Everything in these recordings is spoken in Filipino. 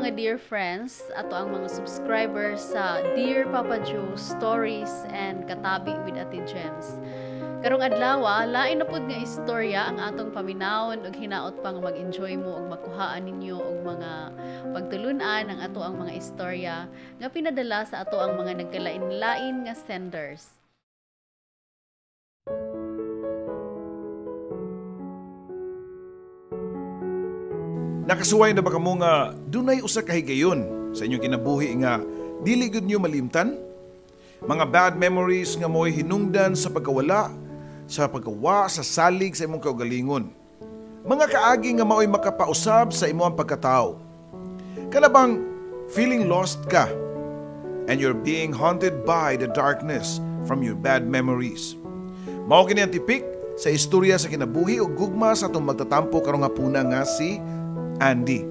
mga dear friends, ato ang mga subscribers sa Dear Papa Joe Stories and Katabi with Ate Gems. Karong adlaw, lain na pud nga istorya ang atong paminawon ug hinaot pang mag-enjoy mo ug makuhaan ninyo og mga pagtulunan ang ato ang mga istorya nga pinadala sa ato ang mga nagkalain-lain nga senders. Nakasuway na ba kamo nga dunay usa ka higayon sa inyong kinabuhi nga dili gud nyo malimtan? Mga bad memories nga mo'y hinungdan sa pagkawala, sa pagkawa, sa salig sa imong kaugalingon. Mga kaagi nga mao'y makapausab sa imong pagkatao. Kana bang feeling lost ka and you're being haunted by the darkness from your bad memories? Mao kini ang tipik sa istorya sa kinabuhi ug gugma sa atong magtatampo karong hapuna nga si Andy.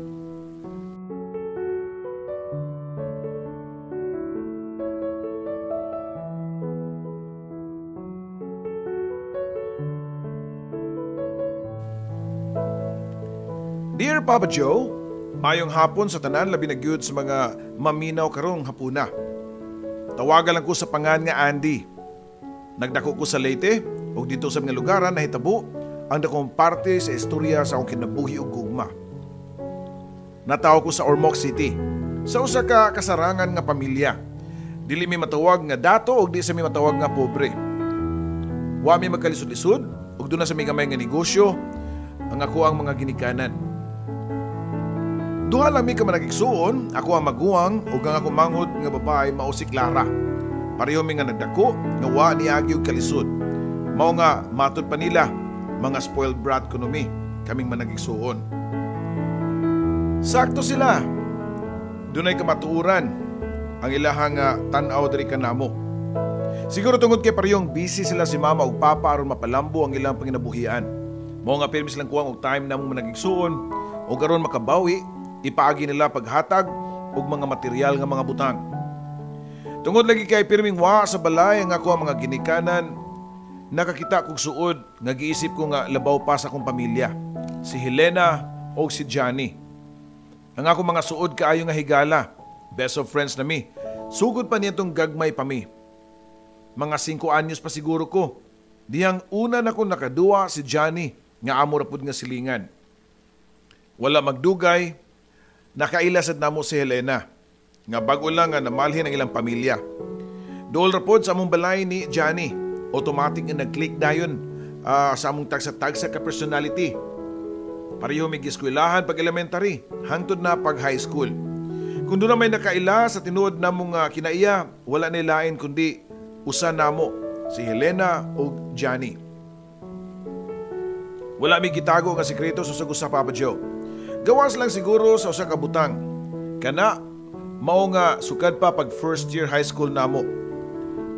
Dear Papa Joe, mayong hapon sa tanan labi na gyud sa mga maminaw karong hapuna. Tawagan lang ko sa pangan nga Andy. Nagdako ko sa Leyte ug dito sa mga lugaran nahitabo ang dakong parte sa istorya sa akong kinabuhi ug gugma. Natawo ko sa Ormoc City, sa usa ka kasarangan nga pamilya. Dili mi matawag nga dato ug di sa mi matawag nga pobre. Wa mi magkalisod-lisod ug doon na sa mi gamay nga negosyo ang ako ang mga ginikanan. Duha lang mi ka managigsuon, ako ang maguwang ug ang ako manghod nga babae mao si Clara. Pareho mi nga nagdako nga wa niagi og kalisod. Mao nga matud pa nila mga spoiled brat kuno mi kaming managigsuon. Sakto sila. Dunay kamatuuran ang ilahang tan-aw diri kanamo. Siguro tungod kay parehong busy sila si mama ug papa aron mapalambo ang ilang panginabuhian. Mao nga permis lang kuwang og time namong managigsuon ug karon makabawi ipaagi nila paghatag og mga material nga mga butang. Tungod lagi kay pirming wa sa balay ang ako ang mga ginikanan, nakakita kog suod nga giisip ko nga labaw pa sa akong pamilya, si Helena o si Johnny. Ang ako mga suod kaayo nga higala, best of friends na mi, sugod pa niyatong gagmay pa mi. Mga 5 anyos pa siguro ko, dihang una na ko nakaduwa si Johnny nga amo rapod nga silingan. Wala magdugay, nakailasad namo si Helena, nga bago lang nga namalhin ang ilang pamilya. Dool rapod sa among balay ni Johnny, automatic nga nag-click dayon sa among tagsa-tagsa ka personality. Pareho may giskwelahan pag elementary, hangtod na pag high school. Kung doon na may nakaila sa tinuod na mong kinaiya, wala nilain kundi usa namo, si Helena o Johnny. Wala may gitago nga sikreto sa sagot sa Papa Joe. Gawas lang siguro sa usa ka butang. Kana, mao nga sukad pa pag first year high school namo.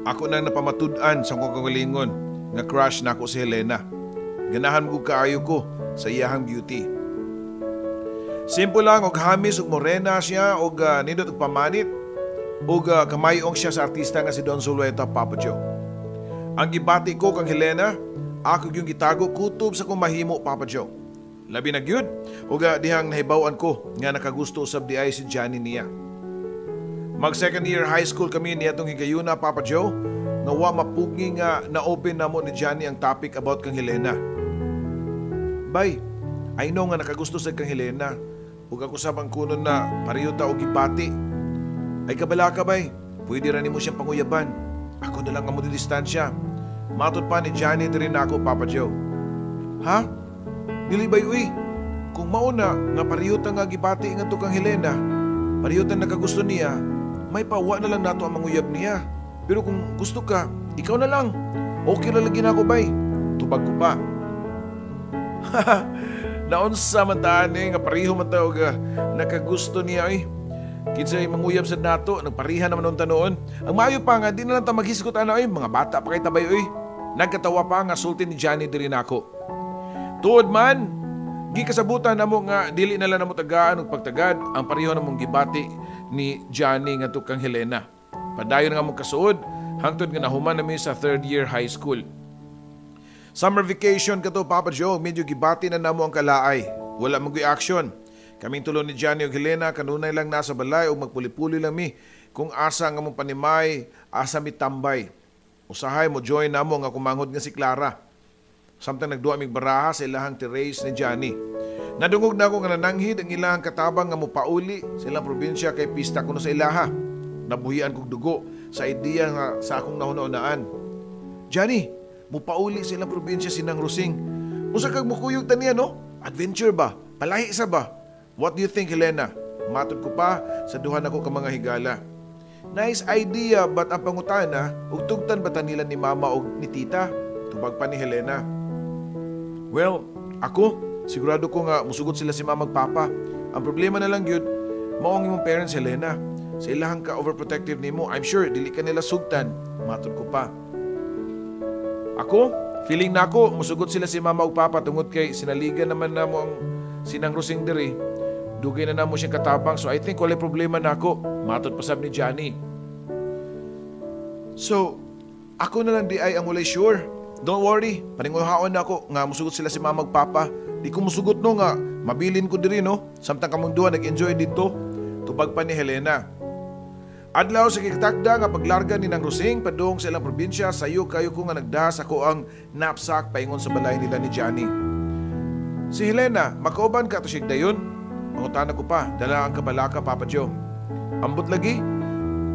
Ako nang napamatud-an sa kong kagalingon nga crush na ako si Helena. Ganahan mo kaayo ko sa iyahang beauty. Simple lang og hamis og morena siya og nindot og pamanit og kamayong siya sa artista nga si Don Zulueta, Papa Joe. Ang gibati ko kang Helena, ako yung gitago kutob sa kong mahimo, Papa Joe. Labi na gyud og dihang nahibaw-an ko nga nakagusto usab di ay si Johnny niya. Mag second year high school kami niyatong higayuna, Papa Joe, nga wa mapugi nga na-open namo ni Johnny ang topic about kang Helena. Bay, I know nga nakagusto sa kang Helena ug ako sabang kunon na pareho ta og gibati. Ay kabala ka bay, pwede ra nimo siyang panguyaban. Ako na lang ang distansya. Matod pa ni Johnny diri na ako, Papa Joe. Ha? Dili bay uy. Kung mauna nga pareho ta nga gibati nga to kang Helena, pareho ta nakagusto niya, may pawa na lang nato ang manguyab niya. Pero kung gusto ka, ikaw na lang. Okay na lagi na ako bay. Tubag ko pa. Naunsa man taan nga pareho man tawag nakagusto niya ay. Kinsay manguyab sa nato, nagparihan naman nung tanoon. Ang maayo pa nga, di na lang ta maghiskot ay, mga bata pa kay tabay ay. Nagkatawa pa nga sulti ni Johnny diri nako. Tuod man, gikasabutan namo nga dili na lang namo tagaan og pagtagad ang pareho namong gibati ni Johnny nga tukang Helena. Padayon nga mong kasuod hangtod nga nahuman nami sa third year high school. Summer vacation kato, Papa Joe, medyo gibati na namo ang kalaay. Wala mong action. Kaming tulo ni Johnny ug Helena kanunay lang nasa balay ug magpuli-puli lang mi kung asa nga mong panimay, asa mi tambay. Usahay mo join namo nga kumanghod nga si Clara. Samtang nagduwa mig baraha sa ilahang terrace ni Johnny. Nadungog na ako nga nananghid ang ilahang katabang nga mupauli sa ilang probinsya kay pista kuno sa ilaha. Nabuhian kog dugo sa ideya nga sa akong nauna-unaan. Johnny, mupauli sa ilang probinsya sinang Rosing. Usa kag mukuyog taniya no? Adventure ba? Palahi sa ba? What do you think, Helena? Matod ko pa sa duhan ako ka mga higala. Nice idea, but ang pangutana, ug tugtan ba nila ni mama o ni tita? Tubag pa ni Helena. Well, ako, sigurado ko nga musugot sila si mama ug papa. Ang problema na lang yun, maong imong parents, Helena. Sa ilahang ka overprotective nimo, I'm sure dili ka nila sugtan. Matod ko pa. Ako, feeling na ako, musugot sila si mama ug papa tungod kay sinaligan naman na mo ang sinang Rosing diri. Dugay na namo siyang katabang, so I think wala problema na ako. Matod pasab ni Johnny. So, ako na lang di ay ang walay sure. Don't worry, paninguhaon na ako nga musugot sila si mama ug papa. Di ko musugot no nga, mabilin ko diri no. Samtang kamong duha nag-enjoy dito. Tubag pa ni Helena. Adlaw sa kiktakda nga paglarga ni nang Rosing padung sa ilang probinsya, sayo kayo ko nga nagdas ako ang knapsack paingon sa balay nila ni Johnny. Si Helena, makauban ka to siya dayon? Mangutana ko pa, dala ang kabalaka, Papa Joe. Ambot lagi,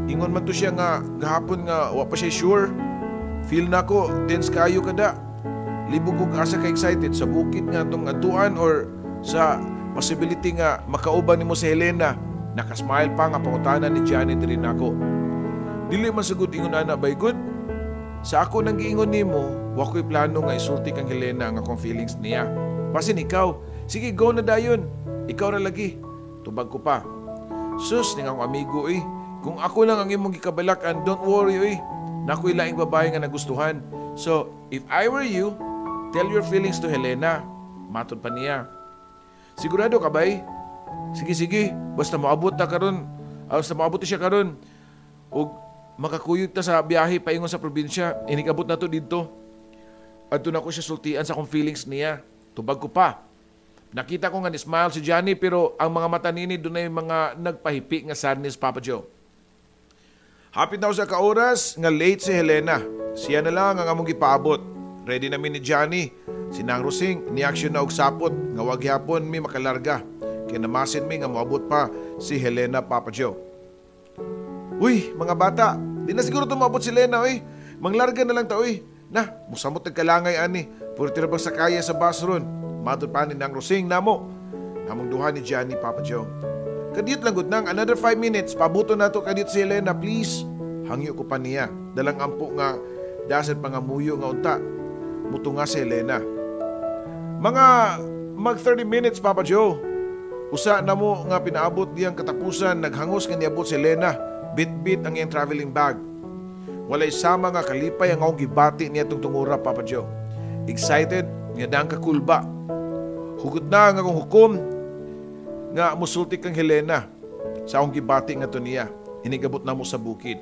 ingon man to siya nga gahapon nga wa pa siya sure. Feel na ko, tense kayo kada. Libog kong asa ka excited sa bukid nga tong atuan or sa possibility nga makauban nimo si Helena. Nakasmile pa nga pangutana ni Johnny diri nako. Dili man sugod ingon ana by good. Sa ako nang giingon nimo, wa ko'y plano nga isulti kang Helena nga akong feelings niya. Basin ikaw, sige go na dayon. Ikaw ra lagi. Tubag ko pa. Sus, ning akong amigo eh. Kung ako lang ang imong gikabalakan, don't worry eh. Nako'y laing babae nga nagustuhan. So, if I were you, tell your feelings to Helena. Matod pa niya. Sigurado ka ba eh? Sige. Basta maabot na karon. Basta maabot siya karon. O makakuyog ta sa biyahe paingon sa probinsya. Inikabot na to dito. At doon ako siya sultian sa akong feelings niya. Tubag ko pa. Nakita ko nga ni-smile si Johnny pero ang mga mata nini doon ay mga nagpahipi nga sadness, Papa Joe. Hapit na sa kaoras nga late si Helena. Siya na lang ang among gipaabot. Ready namin ni Johnny. Sinang Rosing, ni-action na og sapot nga wag yapon mi makalarga. Kaya namasin mi nga moabot pa si Helena, Papa Joe. Uy, mga bata, di na siguro tumabot si Helena, uy. Manglarga na lang ta, uy. Na, musamot nagkalangay ani. Puro tirabang sa kaya sa bus ron. Matod pa ni nang Rosing namo. Namong duha ni Johnny, Papa Joe. Kadiyot lang gud nang another 5 minutes. Pabuto na to kadiyot si Helena, please. Hangyo ko pa niya. Dalang ampo nga dasan pangamuyo nga unta. Muto nga si Helena. Mga mag 30 minutes, Papa Joe. Usa na mo nga pinaabot diyang katapusan. Naghangos nga niabot si Helena. Bit-bit ang iyang traveling bag. Walay sama nga kalipay ang akong gibati niya itong tungura, Papa Joe. Excited nga dang kakulba. Hugot na nga akong hukom nga musulti kang Helena sa akong gibati nga to niya. Hinigabot na mo sa bukid.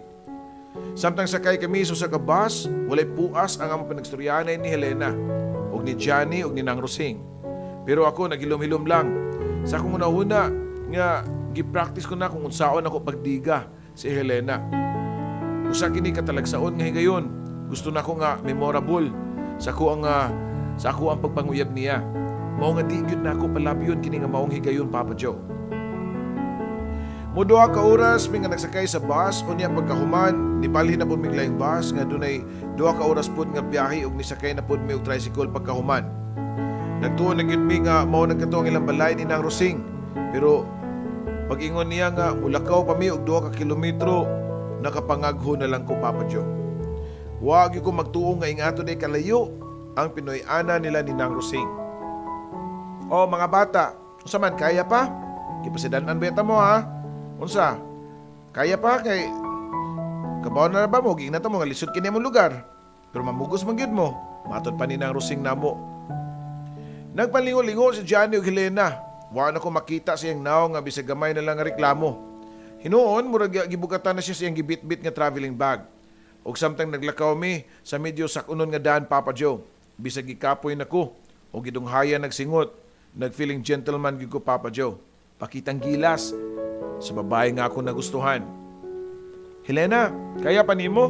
Samtang sakay kami sa kabas, walay puas ang among panagstoryanay ni Helena og ni Johnny og ni nang Rosing. Pero ako nagilom-hilom lang. Sa akong una-una nga gipractice ko na kung unsaon ako pagdiga si Helena. Usa kini katalagsaon nga higayon. Gusto na ko nga memorable sa ako ang pagpanguyab niya. Mao nga di gyud na ako palabyon kini nga maong higayon, Papa Joe. Muduha ka oras mi nga nagsakay sa bus unya pagkahuman nibalhin na pud mig laing bus nga dunay duha ka oras pud nga biyahe ug nisakay na pud mi og tricycle pagkahuman. Nagtuon na gyud mi nga mao nagkatuo ang ilang balay ni nang Rosing. Pero pag-ingon niya nga mulakaw pa mi og 2 ka kilometro, nakapangagho na lang ko, Papa Joe. Wa gyud ko magtuo nga ingato day kalayo ang Pinoy-ana nila ni nang Rosing. O mga bata, unsa man kaya pa? Kipasidanan ba yata mo ha? Unsa? Kaya pa kay kabaw na ba mo ging na ta mo nga lisod kini imong lugar. Pero mamugos man gyud mo. Matod pa ni nang Rosing namo. Nagpalingo-lingo si Johnny ug Helena. Wa na ko makita siyang naw nga bisag gamay na lang nga reklamo. Hinuon murag gibugatan na siya siyang gibit-bit nga traveling bag. Og samtang naglakaw mi sa medyo sakunon nga daan, Papa Joe. Bisag gikapoy nako og gidunghayan nagsingot. Nagfeeling gentleman gyud ko, Papa Joe. pakitang gilas sa babae nga ako nagustuhan. Helena, kaya pa nimo?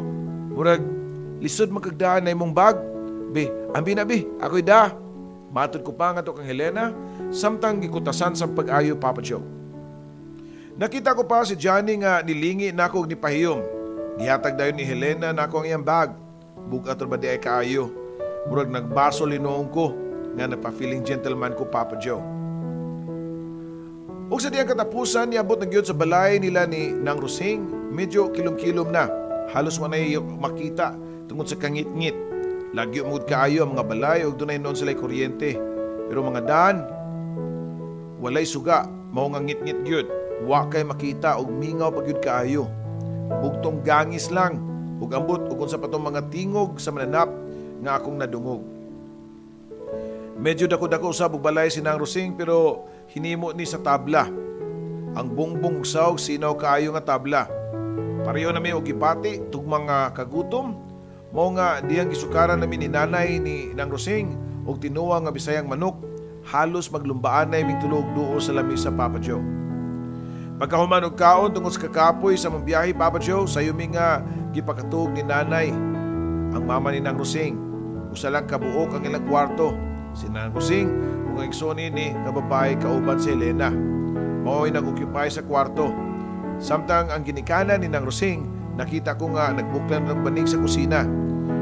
Murag lisod magkagdaan na imong bag. Be, ambi na be, ako'y da. Matod ko pa nga to kang Helena, samtang gikutasan sa pag-ayo, Papa Joe. Nakita ko pa si Johnny nga nilingi na ako ni pahiyom. Gihatag dayon ni Helena na ako ang iyang bag. Bugat ba di ay kaayo. Murag nagbaso linoong ko nga nagpa-feeling gentleman ko, Papa Joe. O sa diyang katapusan, niabot na gyud sa balay nila ni Nang Rosing. Medyo kilom-kilom na. Halos wanay makita tungod sa kangit-ngit. Lagyo mud kaayo ang mga balay ug dunay noon sila'y kuryente. Pero mga daan, walay suga, mao nga ngit-ngit gyud. Wa kay makita og mingaw pag gyud kaayo. Bugtong gangis lang ug ambot ug unsa pa tong mga tingog sa mananap nga akong nadungog. Medyo dako-dako usab og balay si Nang Rosing pero hinimo ni sa tabla. Ang bungbong saog sinaw kaayo nga tabla. Pareho nami og gipati tugmang mga kagutom. Mao nga diyang gisukaran nami ni nanay ni Nang Rosing og tinuwa nga bisayang manok. Halos maglumbaan na iming tulog duol sa lamisa, Papa Joe. Pagkahuman og kaon tungod sa kakapoy sa mong biyahe, Papa Joe, sayo mi nga gipakatug ni nanay ang mama ni Nang Rosing. Usa lang kabuok ang ilang kwarto. Si Nang Rosing ug ang igsoni ni nga babae kauban si Helena. Mao'y nag-occupy sa kwarto. Samtang ang ginikanan ni Nang Rosing, nakita ko nga nagbuklan ng banig sa kusina.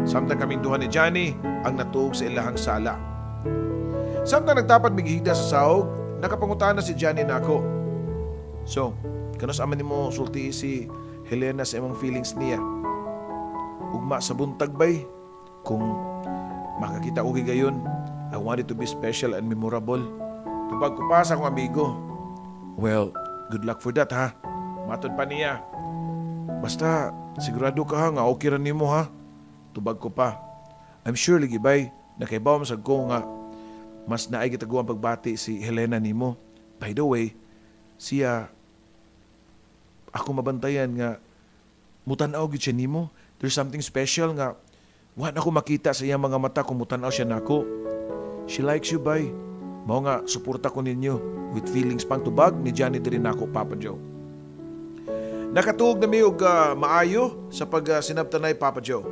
Samtang kaming duha ni Johnny ang natuog sa ilahang sala. Samtang nagtapat migihigda sa sahog, nakapangutan na si Johnny nako. So, kanos aman nimo sulti si Helena sa imong feelings niya? Ugma sa buntag bay, kung makakita ko gayon, I want it to be special and memorable. Tubag ko pa sa akong amigo. Well, good luck for that ha. Matod pa niya. Basta, sigurado ka ha nga okay ran nimo ha. Tubag ko pa. I'm sure lagi bay, nakaibaw masag ko nga mas naay gitaguang pagbati si Helena nimo. By the way, siya ako mabantayan nga mutanaw gid siya nimo. There's something special nga wa na ko makita sa iyang mga mata kung mutanaw siya nako. She likes you, bay. Mao nga suporta ko ninyo with feelings pang tubag ni Johnny diri nako, Papa Joe. Nakatuog na mi og maayo sa pagsinabtanay, Papa Joe.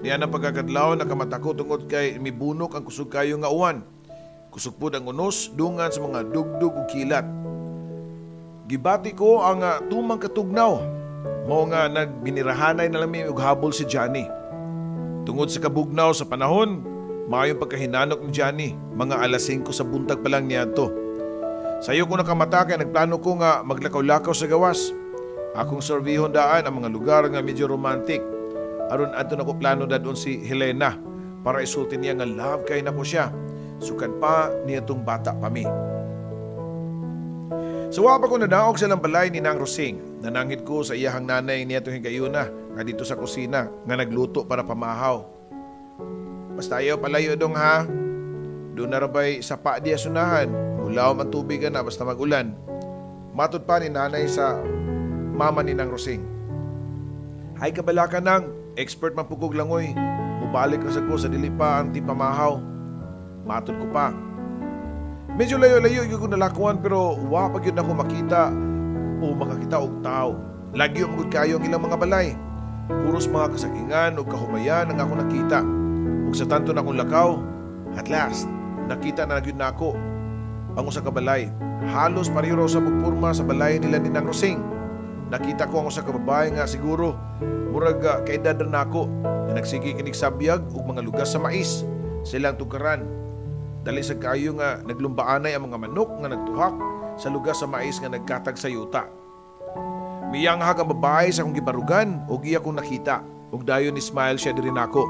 Niya ang pagkakadlaw nakamata ko tungod kay mibunok ang kusog kayo nga uwan. Kusog pud ang unos dungan sa mga dugdug ug kilat. Gibati ko ang tumang katugnaw. Mao nga nagbinirahanay na lang mi og habol si Johnny. Tungod sa kabugnaw sa panahon, maayong pagkahinanok ni Johnny, mga alas 5 sa buntag pa lang niya to. Sayo ko nakamata kay nagplano ko nga maglakaw-lakaw sa gawas. Akong surveyhon daan ang mga lugar nga medyo romantic. Aron adto nako plano dadon si Helena para isulti niya nga love kay nako siya. Sukad pa niya tong bata pa mi. Sawa pa ko nadaog sa balay ni Nang Rosing. Nanangit ko sa iyahang nanay niya itong higayuna nga dito sa kusina nga nagluto para pamahaw. Basta ayaw palayo dong ha. Doon na rabay sa pa di asunahan. Mulaw man tubig na basta magulan. Matod pa ni nanay sa mama ni Nang Rosing. Hay kabala ka nang, expert man pugog langoy. Mubalik ka sa ko sa dili pa ang tipamahaw. Matod ko pa. Medyo layo-layo yung nalakuan pero wa pag yun ako makita o makakita og tao. Lagi yung magod kayo ang ilang mga balay. Puros mga kasakingan o kahumayan ang ako nakita. Ug sa tanto na akong lakaw, at last, nakita na nagyud na ako ang usa ka balay. Halos pareho sa pagpurma sa balay nila ni Nang Rosing. Nakita ko ang usa ka babae nga siguro murag kaedad na ako na nagsigi kinig sabyag ug mga lugas sa mais. Silang tukaran. Dali sa kayo nga naglumbaanay ang mga manok nga nagtuhak sa lugas sa mais nga nagkatag sa yuta. Miyanghag ang babae sa akong gibarugan ug iya kong nakita ug dayon ni smile siya diri nako.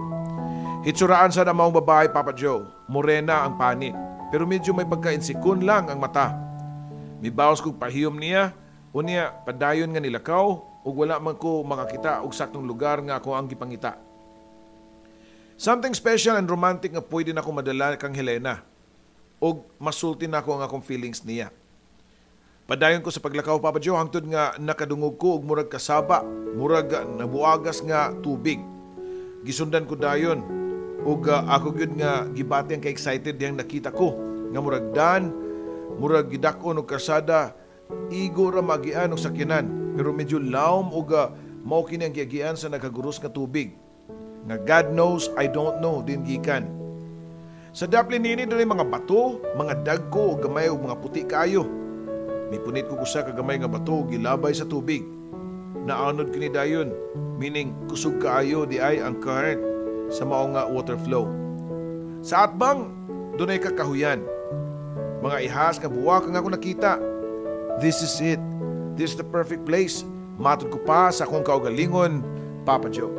Hitsuraan sa namang babae, Papa Joe. Morena ang panit pero medyo may pagkainsikon lang ang mata. Mibawas kong pahiyom niya o niya padayon nga nilakaw ug wala man ko makakita og saktong lugar nga ako ang gipangita. Something special and romantic nga pwede na akong madala kang Helena ug masulti na ako ang akong feelings niya. Padayon ko sa paglakaw, Papa Joe, hangtod nga nakadungog ko og murag kasaba, murag nabuagas nga tubig. Gisundan ko dayon ug ako gyud nga gibati ang ka-excited diyang nakita ko nga murag dan Murag gidakon og karsada, igo ra magian og sakyanan, pero medyo lawom og mao kini ang giagian sa nagaguros nga tubig. Nga God knows, I don't know din gikan. Sa daplin nini diri mga bato, mga dagko ug gamay og mga puti kaayo. Mipunit ko usa ka gamay nga bato gilabay sa tubig. Naanod kini dayon, meaning kusog kaayo di ay ang current sa mao nga water flow. Sa atbang dunay kakahuyan. Mga ihas nga buwak ang ako nakita. This is it. This is the perfect place. Matod ko pa sa akong kaugalingon, Papa Joe.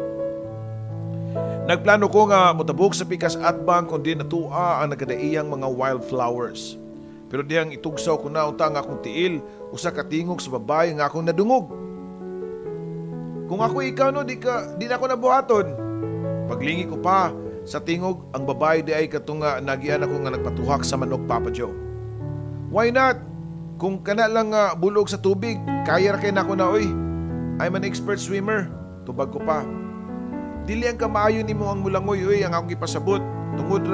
Nagplano ko nga mutabok sa pikas atbang kundi natua ang nagkadaiyang mga wildflowers. Pero diyang itugsaw ko na unta nga akong tiil usa ka tingog sa babae nga akong nadungog. Kung ako ikaw no, di na ako nabuhaton. Paglingi ko pa sa tingog, ang babae di ay katunga nagian ako nga nagpatuhak sa manok, Papa Joe. Why not? Kung kana lang nga bulog sa tubig, kaya ra kay nako na oy. I'm an expert swimmer. Tubag ko pa. Dili ang kamaayo nimo ang mulangoy oy ang akong gipasabot. Tungod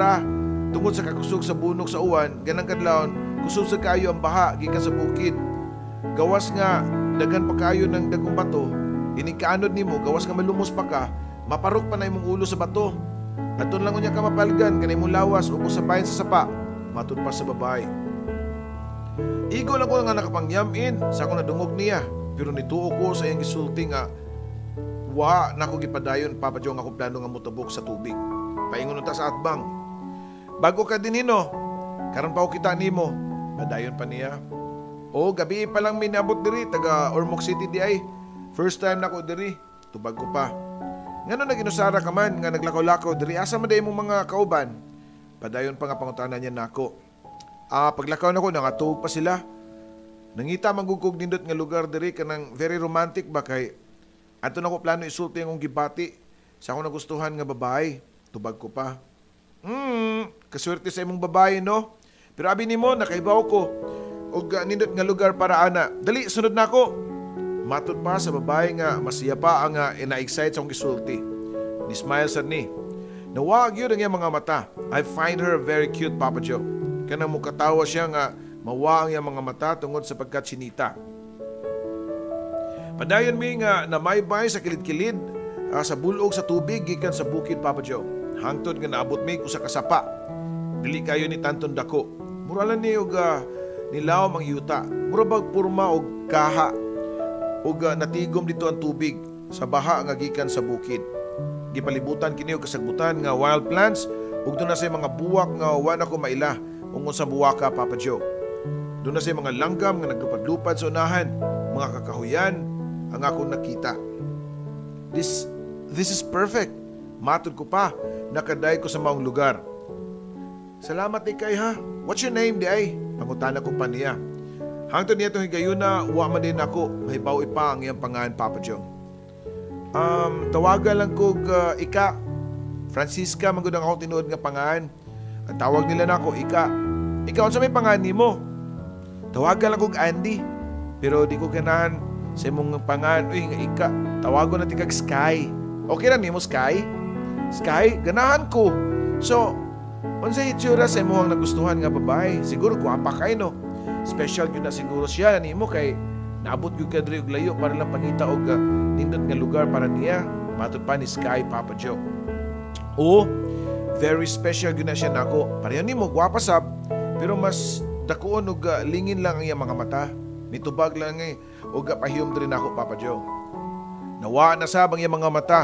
sa kakusog sa bunok sa uwan, ganang kadlawon, kusog sa kayo ang baha gikan sa bukid. Gawas nga dagan pa kayo ng dagong bato. Ining kaanod nimo, gawas nga malumos pa ka, maparok pa na imong ulo sa bato. Aton lang unya ka mapalgan, kanay mong lawas, upo sa bayan sa sapa. Matod pa sa babae. Igo lang ko nga nakapangyamin sa akong nadungog niya. Pero nituo ko sa iyang gisulti nga, wa na ko gipadayon, Papa Joe, nga akong plano nga mutabok sa tubig. Paingon ta sa atbang. Bago ka din hino, karon pa ko kita nimo. Padayon pa niya. O, gabi pa lang minabot diri, taga Ormoc City di ay. First time na ko diri, tubag ko pa. Ngano na ginusara ka man, nga naglakaw-lakaw diri, asa man dayon mong mga kauban? Padayon pa nga pangutanan niya nako. Paglakaw na ko, nangatug pa sila. Nangita magugkog nindot nga lugar diri, kanang very romantic ba kay ato na ko plano isulti ang gibati sa akong nagustuhan nga babae. Tubag ko pa. Kaswerte sa imong babae, no? Pero abi nimo, nakaibaw ko. Og nindot nga lugar para ana. Dali, sunod na ako. Matod pa sa babae nga masiya pa ang ina-excite sa akong gisulti. Ni-smile sad ni. Nawag yun ang iyang mga mata. I find her very cute, Papa Joe. Kanang mukatawa siya nga mawa ang iyang mga mata tungod sa pagkatsinita. Padayon mi nga namaybay sa kilid-kilid sa bulog sa tubig gikan sa bukid, Papa Joe. Hangtod nga naabot mi usa ka sapa. Dili kayo ni Tanton dako. Muralan ni og nilawom ang yuta. Mura bag purma og kaha. Ug natigom dito ang tubig sa baha nga gikan sa bukid. Gipalibutan kini og kasagbutan nga wild plants ug doon na say mga buwak nga wala ko maila ungon sa buwaka, Papa Joe. Doon na say mga langgam nga naglupad-lupad sa unahan, mga kakahuyan ang akong nakita. This is perfect. Matod ko pa, nakaday ko sa maong lugar. Salamat ni kay ha. What's your name di ay? Pangutana ko pa niya. Hangtod niya itong higayuna, uwa man din ako, mahibaw ipa ang iyang pangalan, Papa Joe. Tawagan lang ko Ika. Francisca, magudang ako tinuod nga pangalan. Ang tawag nila na ako, Ika. Ikaw sa may pangalan ni mo? Tawagan lang ko Andy. Pero di ko ganahan sa imong pangalan. Uy, nga Ika, tawagon natin kag Sky. Okay na ni mo, Sky? Sky, ganahan ko. So, unsay itsura sa imong nagustuhan nga babae? Siguro guwapa kay no? Special yun na siguro siya nimo kay naabot yung kadri og layo para lang pangita og nindot nga lugar para niya. Matod pa ni Sky, Papa Joe. Oo, very special yun na siya nako. Pareho nimo, gwapa sab, pero mas dakuon og lingin lang ang iyang mga mata. Nitubag lang og pahiyom diri nako, Papa Joe. Nawa na sab ang iyang mga mata.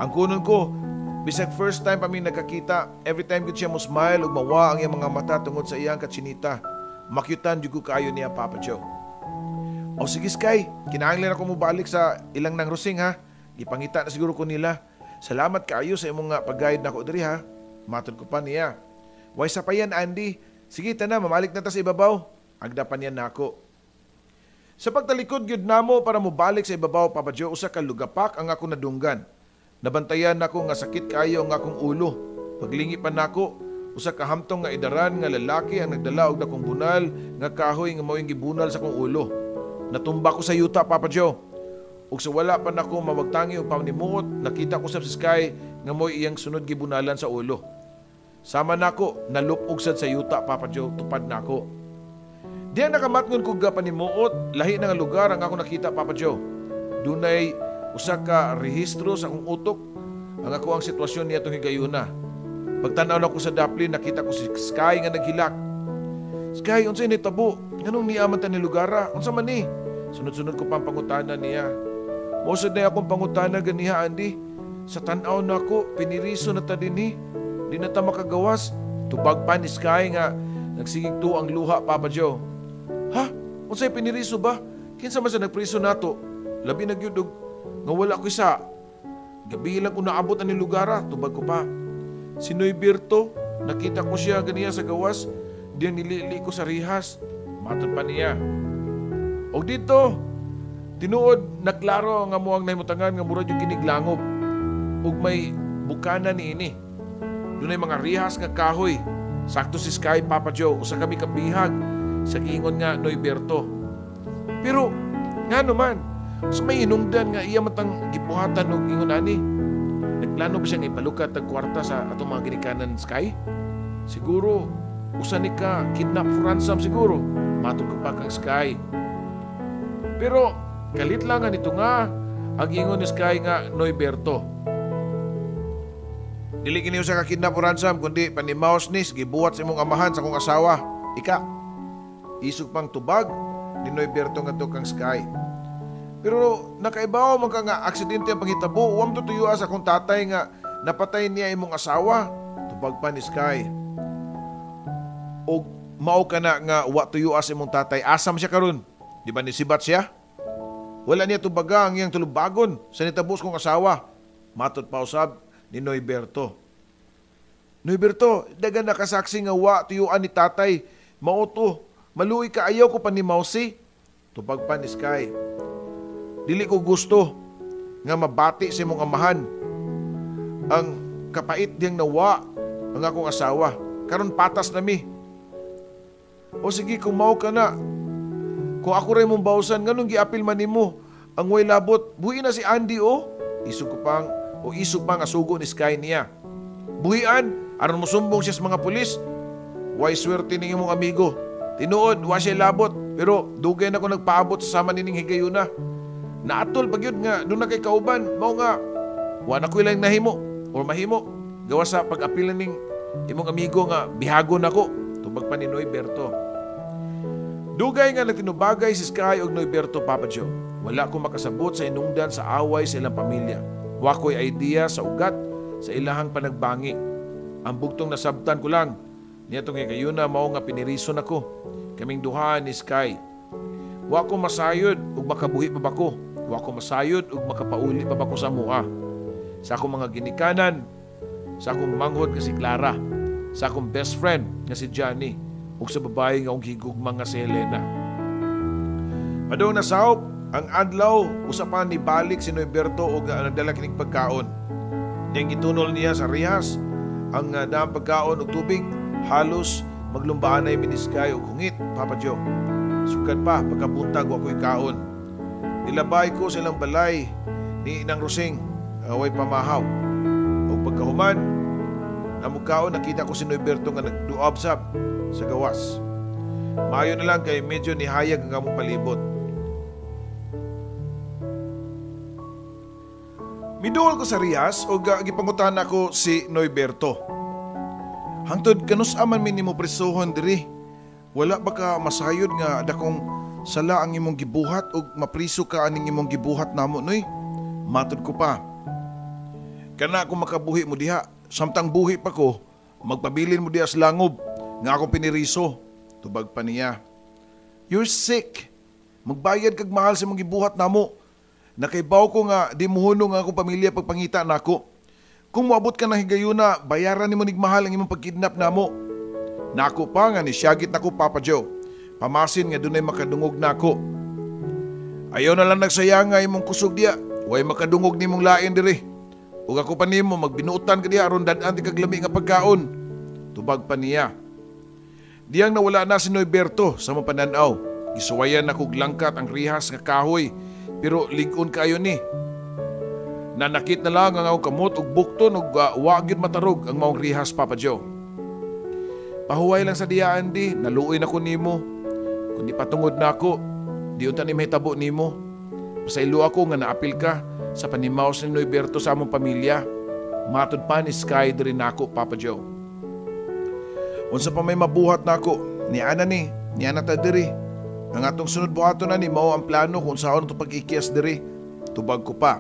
Ang kunon ko, bisag first time pa mi nagkakita, every time gud siya mo smile ug mawa ang iyang mga mata tungod sa iyang katsinita. Makyutan jugo kaayo niya, Papa Joe. O sige, Sky, kinahanglan ako mo balik sa ilang nang rusing ha. Ipangita na siguro ko nila. Salamat kaayo sa imong pag-guide na ko diri ha. Matod ko pa niya. Way sa pa yan, Andy. Sige, tana, mamalik na ta sa ibabaw. Agda pa niya nako. Sa pagtalikod gyud namo para mo balik sa ibabaw, Papa Joe, usa ka lugapak ang ako nadunggan. Nabantayan nako nga sakit kaayo ang akong ulo. Paglingi pa nako, usa ka hamtong nga idaran nga lalaki ang nagdala og dakong bunal nga kahoy nga mao'y gibunal sa kong ulo. Natumba ko sa yuta, Papa Joe. Ug sa wala pa nako mawagtangi og pamnimuot, nakita ko sa Sky nga mo'y iyang sunod gibunalan sa ulo. Sama nako, nalupog sad sa yuta, Papa Joe, tupad nako. Diyan nakamatngon ko ga panimuot, lahi na nga lugar ang ako nakita, Papa Joe. Dunay usa ka rehistro sa akong utok ang ako ang sitwasyon niya itong higayuna. Pagtanaw na ko sa daplin, nakita ko si Sky nga naghilak. Sky, unsay ni tabo? Nganong niyaman ta ni lugara? Unsa man ni? Sunod-sunod ko pang pangutana niya. Mosod na akong pangutana ganiha, Andy. Sa tanaw na ako, piniriso na ta dinhi. Di na ta makagawas. Tubag pa ni Sky nga nagsigig to ang luha, Papa Joe. Ha? Unsay piniriso ba? Kinsa man sa nagpriso nato? Labi na gyud nga wala ko isa. Gabi lang ko naabot ani lugara, tubag ko pa. Si Noy Berto, nakita ko siya ganiya sa gawas, diyan nilili ko sa rihas. Matod pa niya. Og dito, tinuod naklaro nga mo ang naimutangan nga murad yung kiniglangob. Og may bukana ni ini. Dunay mga rihas nga kahoy. Sakto si Sky, Papa Joe, usa kami kabihag sa giingon nga Noy Berto. Pero nga naman, sa may inungdan nga iya matang gipuhatan og ingon ani. Nagplano ba siya nga ipalukat ang kwarta sa atong mga ginikanan, Sky? Siguro, usa ni ka kidnap for ransom siguro. Matod ko pa kang Sky. Pero kalit lang nga nito nga ang ingon ni Sky nga Noy Berto. Dili kini usa ka kidnap for ransom kundi panimaos nis gibuhat sa imong amahan sa akong asawa. Ika. Isog pang tubag ni Noy Berto nga kang Sky. Pero nakaibaw man ka nga aksidente ang panghitabo. Uwam tutuyo sa akong tatay nga napatay niya imong asawa. Tubag pa ni Sky. O mao ka na nga wa tuyo sa imong tatay. Asam siya karon. Di ba nisibat siya? Wala niya tubaga ang iyang tulubagon sa nitabos kong asawa. Matot pa usab ni Noy Berto. Noy Berto, dagan nakasaksi nga wa tuyuan ni tatay. Mauto, maluoy ka ayaw ko pa ni Mausi. Tubag pa ni Sky. Dili ko gusto nga mabati sa imong amahan ang kapait diyang nawa ang akong asawa. Karon patas na mi. O sige, kung mao ka na. Kung ako rin mong bawsan, ganun giapil man nimo ang way labot. Buhi na si Andy o. Isog pang asugo ni Sky niya. Buhian, aron mo sumbong siya sa mga pulis. Way swerte ning imong amigo. Tinuod, wa siya labot. Pero dugay na ko nagpaabot sa sama nining higayuna. Naatol pag yun nga, doon na kay kauban. Mao nga, wa na ko ilang nahimo or mahimo. Gawa sa pag-apil ning imong amigo nga bihagon ako. Tubag pa ni Noy Berto. Dugay nga nagtinubagay si Sky og Noy Berto, Papa Joe. Wala ko makasabot sa inungdan sa away sa ilang pamilya. Wa ko'y idea sa ugat sa ilahang panagbangi. Ang bugtong nasabtan ko lang, niyatong higayuna mao nga pinirison ako. Kaming duha ni Sky. Wa ko masayod ug makabuhi pa ba ko. Wa ko masayod ug makapauli pa ba ko sa mua. Sa akong mga ginikanan, sa akong manghod nga si Clara, sa akong best friend nga si Johnny, ug sa babae nga akong higugma nga si Helena. Padong nasahop, ang adlaw, usapan ni balik si Noy Berto og nagdala kining pagkaon. Diyang gitunol niya sa rihas, ang daang pagkaon og tubig, halos maglumbaan na yung miniskay og hungit, Papa Joe. Sugad pa, pagkabuntag wa ko'y kaon. Nilabay ko silang balay ni Inang Rosing, away pamahaw. O pagkahuman, namugkaon nakita ko si Noy Berto nga nagduabsab sa gawas. Maayo na lang kay medyo nihayag ang among palibot. Miduol ko sa rihas o gipangutan ako si Noy Berto. Hangtod kanus aman minimo presohon diri. Wala ba ka masayod nga dakong sala ang imong gibuhat o mapriso ka aning imong gibuhat namo, Noy? Matod ko pa. Kana ako makabuhi mo diha, samtang buhi pa ko, magpabilin mo diha sa langob, nga akong piniriso. Tubag pa niya. You're sick. Magbayad kag mahal sa imong gibuhat namo. Nakaibaw ko nga di muhunong nga akong pamilya pagpangita nako. Kung moabot ka ng higayuna, bayaran nimo nigmahal ang imong pagkidnap namo. Nako pa nga ni siyagit nako, Papa Joe. Pamasin nga dunay makadungog nako. Ayaw na lang nagsayang nga imong kusog diya. Way makadungog nimong lain diri. Ug ako pa nimo magbinuutan ka diya aron dadan ti kaglami nga pagkaon. Tubag pa niya. Diyang nawala na si Noy Berto sa mga pananaw. Gisuwayan na kog langkat ang rihas nga kahoy. Pero ligon kayo ni. Nanakit na lang ang akong kamot ug bukton ug wagid matarog ang maong rihas, Papa Joe. Pahuway lang sa diyaan di, naluoy na ko nimo. Kundi patungod na ako, di unta ni mahitabo nimo. Pasaylo ako nga naapil ka sa panimaos ni Noyberto sa among pamilya. Matod pa ni Sky diri nako, Papa Joe. Unsa pa may mabuhat nako, ni ana ta diri. Ang atong sunod buhaton na ni mao ang plano kung saan ito pag-ikias diri. Tubag ko pa.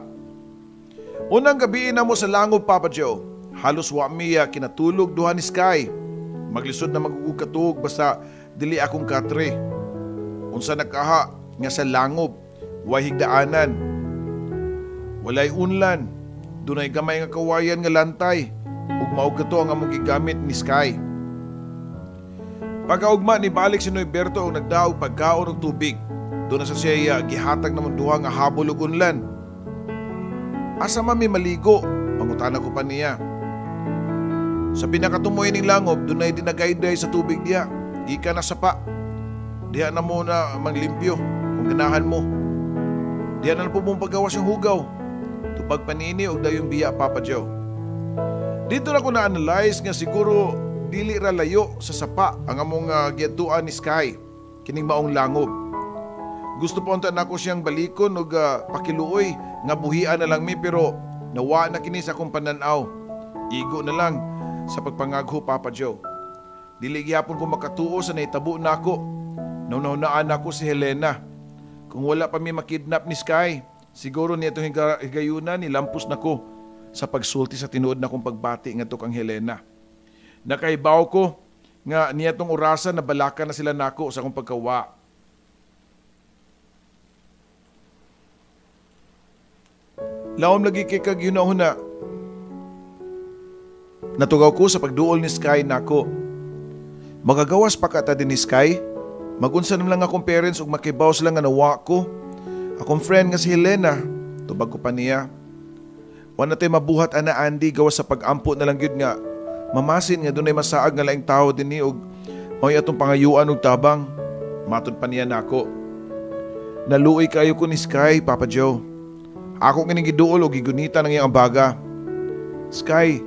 Unang gabi na mo sa langob, Papa Joe. Halos wa miya kinatulog duha ni Sky. Maglisod na magugukatug basta dili akong katre. Unsa nakaha nga sa langob, way higdaanan. Walay unlan, dunay gamay nga kawayan nga lantay. Ug mao kato ang among gigamit ni Sky. Pagkaugma ni balik si Noyberto og nagdaog pagkaon og tubig. Doon na sa siya gihatag naman duha nga habol ug unlan. Asa mami maligo, pangutana ko pa niya. Sa pinakatumoy ning langob, dunay dinagayday sa tubig diha. Gikan na sapa. Diha na mo na manglimpyo kung ganahan mo. Diha na po mong paggawas yung hugaw. Tupag panini og dayong biya, Papa Joe. Dito na ko na-analyze nga siguro dili ra layo sa sapa ang among giadtuan ni Sky kining maong langob. Gusto po unta nako siyang balikon og pakiluoy nga buhian na lang mi, pero nawa na kini sa akong pananaw. Igo na lang sa pagpangagho, Papa Joe. Dili gyapon ko makatuo sa nahitabo nako. Naunaan ako si Helena. Kung wala pa mi makidnap ni Sky, siguro niya itong higayunan nilampos nako sa pagsulti sa tinuod na kong pagbati nga kang Helena. Nakaibaw ko nga niya tong orasan na balaka na sila nako sa akong pagkawa. Laom lagi kay kag yunahuna. Natugaw ko sa pagduol ni Sky nako. Magagawas pa ka ta din ni Sky? Magunsa lang akong parents ug makibaw sila nga nawa ko. Akong friend nga si Helena, tubag ko pa niya. Wala tayo mabuhat ana Andy gawas sa pag-ampo na lang gyud nga mamasin nga dunay masaag nga laing tao dinhi og moy atong pangayuan og tabang. Matud pa niya nako. Naluoy kayo ko ni Sky, Papa Joe. Ako kining giduol og gigunita ng iyang baga. Sky,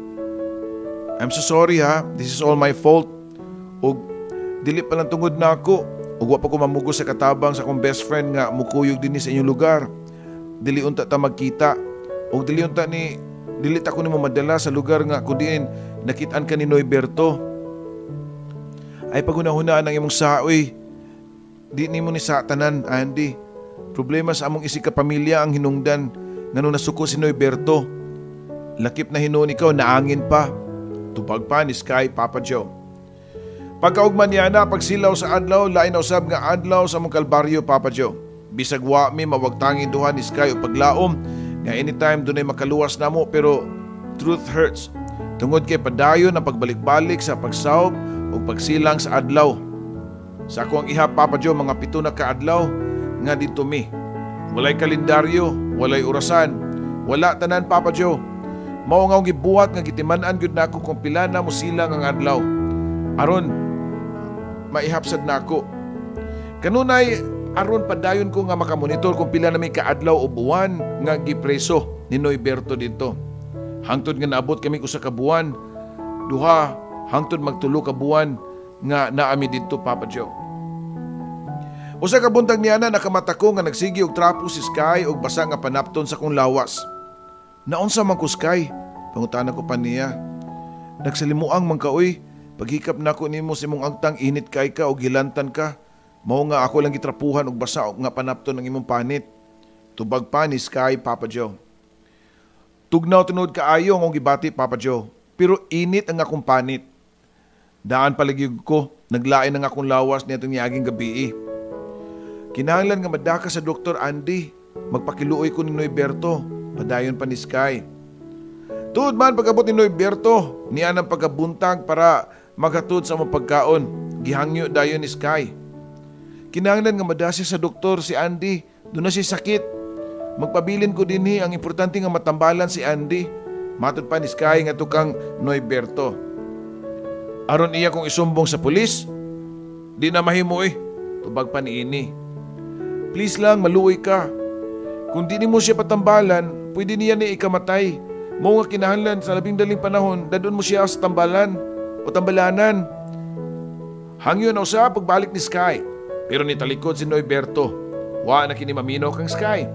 I'm so sorry ha. This is all my fault. Og dili pa lang tungod na ako. Og wa pa ko mamugos sa katabang sa akong best friend nga mukuyog dinhi sa inyong lugar. Dili unta ta magkita. Og dili ta ko nimo madala sa lugar nga kudiin nakit-an ka ni Noyberto. Ay pagunahunaan ang imong saoy. Di nimo ni satanan, Andy. Problema sa among isig ka pamilya ang hinungdan ngano nasuko si Noyberto. Lakip na hinuon ikaw, naangin pa. Tubag pa ni Sky, Papa Joe. Pagkaugman niya na pagsilaw sa adlaw, lain na usab nga adlaw sa among kalbaryo, Papa Joe. Bisag wa mi mawagtangin duha ni Sky o paglaom nga anytime dunay makaluwas namo, pero truth hurts. Tungod kay padayon ang pagbalik-balik sa pagsawb o pagsilang sa adlaw. Sa ako ang iha, Papa Joe, mga 7 na kaadlaw nga dito mi. Walay kalendaryo, walay orasan, wala tanan, Papa Joe. Mao nga gibuhat nga gitiman-an gyud nako kung pila na mo silang ang adlaw. Aron maihapsad nako. Kanunay aron padayon ko nga makamonitor kung pila na may kaadlaw o buwan nga gipreso ni Noyberto dito. Hangtod nga naabot kami usa ka buwan, duha hangtod magtulo ka buwan nga naami dito, Papa Joe. Usa ka buntag niya na nakamata ko nga nagsigi og trapo si Sky og basa nga panapton sa kong lawas. Naunsa man ko, Sky? Pangutana ko pa niya. Nagsalimuang man ka, oy. Paghikap na ko nimo sa imong agtang init kay ka o gilantan ka. Mao nga ako lang gitrapuhan og basa og nga panapton ng imong panit. Tubag pa ni Sky, Papa Joe. Tugnaw tunod kaayo ang gibati, Papa Joe. Pero init ang akong panit. Daan palagyog ko, naglain ang akong lawas nitong niaging gabi. Kinahanglan nga madaka sa Dr. Andy. Magpakiluoy ko ni Noyberto. Padayon pa ni Sky. Tuod man pagabot ni Noyberto, niya ng pagkabuntag para maghatod sa mga pagkaon. Gihangyo dayon ni Sky. Kinahanglan nga madasi sa doktor si Andy. Doon na si sakit. Magpabilin ko dinhi ang importante nga matambalan si Andy. Matod pa ni Sky nga tukang Noyberto. Aron iya kong isumbong sa pulis? Di na mahimo eh. Tubag pa ni ini. Please lang, maluoy ka. Kung di mo siya patambalan, pwede niya ni ikamatay. Mao nga kinahanglan sa labing daling panahon, dadon mo siya sa tambalan o tambalanan. Hangyo na usa pagbalik ni Sky. Pero nitalikod si Noyberto, wa na kini maminaw kang Sky.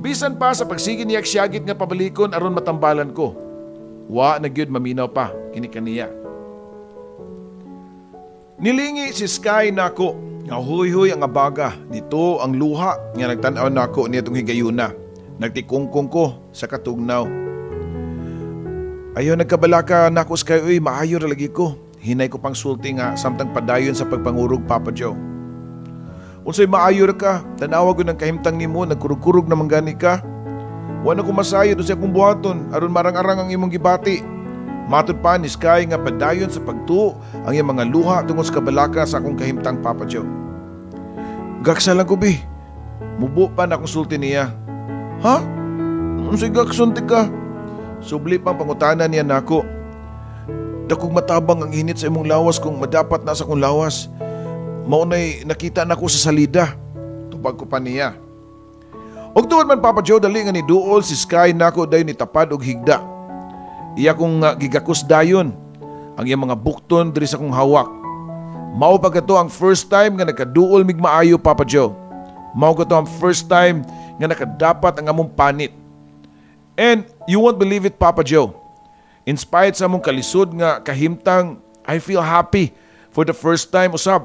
Bisan pa sa pagsigi niya siyagit nga pabalikon aron matambalan ko, wa na gyud maminaw pa kini kaniya. Nilingi si Sky nako nga huy-huy ang abaga, dito ang luha nga nagtan-aw nako nitong higayuna. Nagtikungkong ko sa katugnaw. Ayo nagkabalaka nako Sky, uy, maayo ra lagi ko. Hinay ko pang sulti nga samtang padayon sa pagpangurog, Papa Joe. Unsay maayo ra ka, tanawa ko ng kahimtang nimo, nagkurug-kurug na manggani ka. Wala ko masayod sa akong buhaton, aron marang-arang ang imong gibati. Matud pa ni Sky nga padayon sa pagtuo ang iyang mga luha tungod sa kabalaka sa akong kahimtang, Papa Joe. Gaksa lang ko, bi. Mubo pa na akong sulti niya. Ha? Unsay gaksunti ka? Subli pang pangutanan niya nako. Dakog matabang ang init sa imong lawas kung madapat na sa akong lawas. Maunay nakita na ko sa salida. Tubag ko pa niya. Og tuod man, Papa Joe, dali nga ni duol si Sky nako dayon ni tapad og higda. Iya kong gigakus dayon ang iyang mga bukton diri sa kong hawak. Mao pa kato ang first time nga nakaduol mig maayo, Papa Joe. Mao kato ang first time nga nakadapat ang among panit. And you won't believe it, Papa Joe. In spite sa among kalisod nga kahimtang, I feel happy for the first time usab.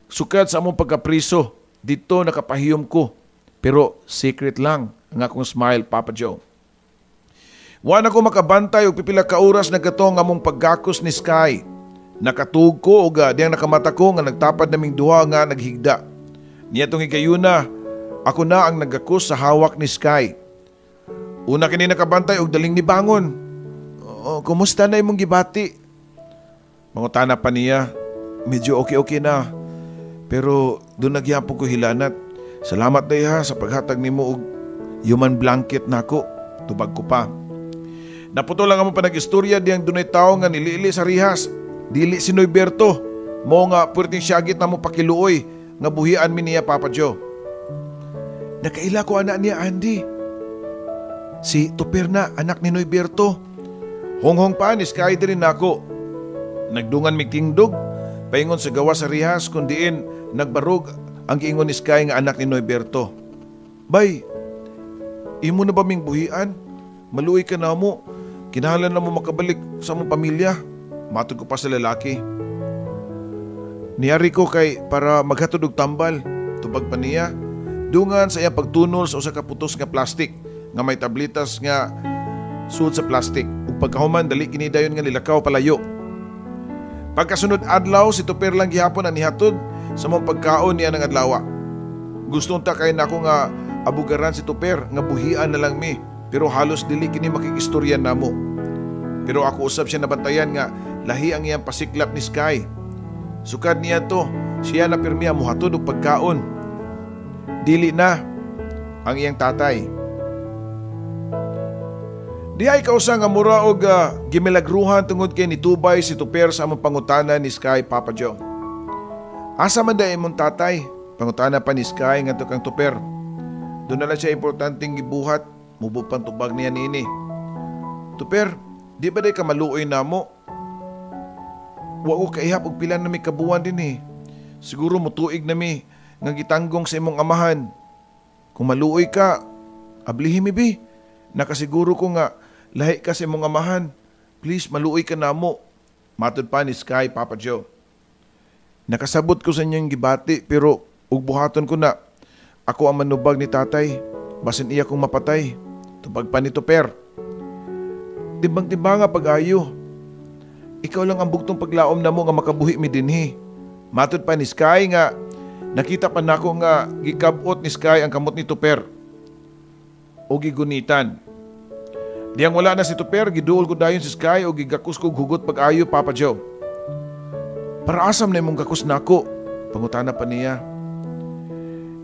Sukad sa among pagkapriso, dito nakapahiyom ko. Pero secret lang ang akong smile, Papa Joe. Wan ako makabantay og pipila ka oras na gato nga among paggakos ni Sky. Nakatug ko og diyang nakamata ko nga nagtapad naming duha nga naghigda. Niyatong higayuna, ako na ang nagakos sa hawak ni Sky. Una kini nakabantay og daling ni bangon. Kumusta na imong gibati? Mangutana pa niya, medyo okay na. Pero doon nagyapon ko hilanat. Salamat day ha sa paghatag nimo og human blanket nako. Tubag ko pa. Naputo lang mo pa nag-istorya diyang dunay tao nga nilili sa rihas. Dili si Noyberto. Mo nga pwedeng siyagit na mo pakiluoy nga buhian mi niya, Papa Joe. Nakaila ko anak niya, Andy. Si Tuper na, anak ni Noyberto. Honghong pa ni Sky din nako. Nagdungan mig tingdog, paingon sa gawa sa rihas kung diin nagbarog ang giingon ni Sky nga anak ni Noyberto. Bay, imo na ba ming buhian? Maluoy ka na mo. Kinahanglan na mo makabalik sa mong pamilya. Matod ko pa sa lalaki. Niyari ko kay para maghatod og tambal. Tubag pa niya. Dungan sa iyang pagtunol sa usa ka putos nga plastik nga may tablitas nga sud sa plastik. Ug pagkahuman dali kini dayon nga nilakaw palayo. Pagkasunod adlaw si Tuper lang gihapon ang nihatod sa mong pagkaon niya ng adlaw. Gusto ta kay nako nga abugaran si Tuper nga buhian na lang mi. Pero halos dili kini makikistoryan namo. Pero ako usab siya nabantayan nga lahi ang iyang pasiklap ni Sky. Sukad niya to, siya na pirmi ang muhatod og pagkaon. Dili na ang iyang tatay. Di ay kausa nga mura og gimilagruhan tungod kay nitubay si Tuper sa among pangutana ni Sky, Papa Joe. Asa man day imong tatay? Pangutana pa ni Sky nga kang Tuper. Doon na lang siya importanteng gibuhat. Mubupang tubag niya nini. Tuper, di ba day ka maluoy na mo? Wa ko kaihap og pila na may kabuwan din eh. Siguro mutuig na mi nga gitanggong sa imong amahan. Kung maluoy ka, ablihi mi bi. Nakasiguro ko nga lahi ka sa imong amahan. Please, maluoy ka na mo. Matod pa ni Sky, Papa Joe. Nakasabot ko sa inyong gibati pero ugbuhaton ko na ako ang manubag ni tatay. Basin iya kong mapatay. Tubag pa ni Tuper. Timbang-timbang nga pag-ayo. Ikaw lang ang bugtong paglaom na mo nga makabuhi mi dinhi. Matod pa ni Sky nga nakita pa nako nga gikabot ni Sky ang kamot ni Tuper. O gigunitan. Diyang wala na si Tuper, giduol ko dayon si Sky o gigakus ko hugot pag-ayo, Papa Joe. Para asam na imong gakus nako. Pangutana pa niya.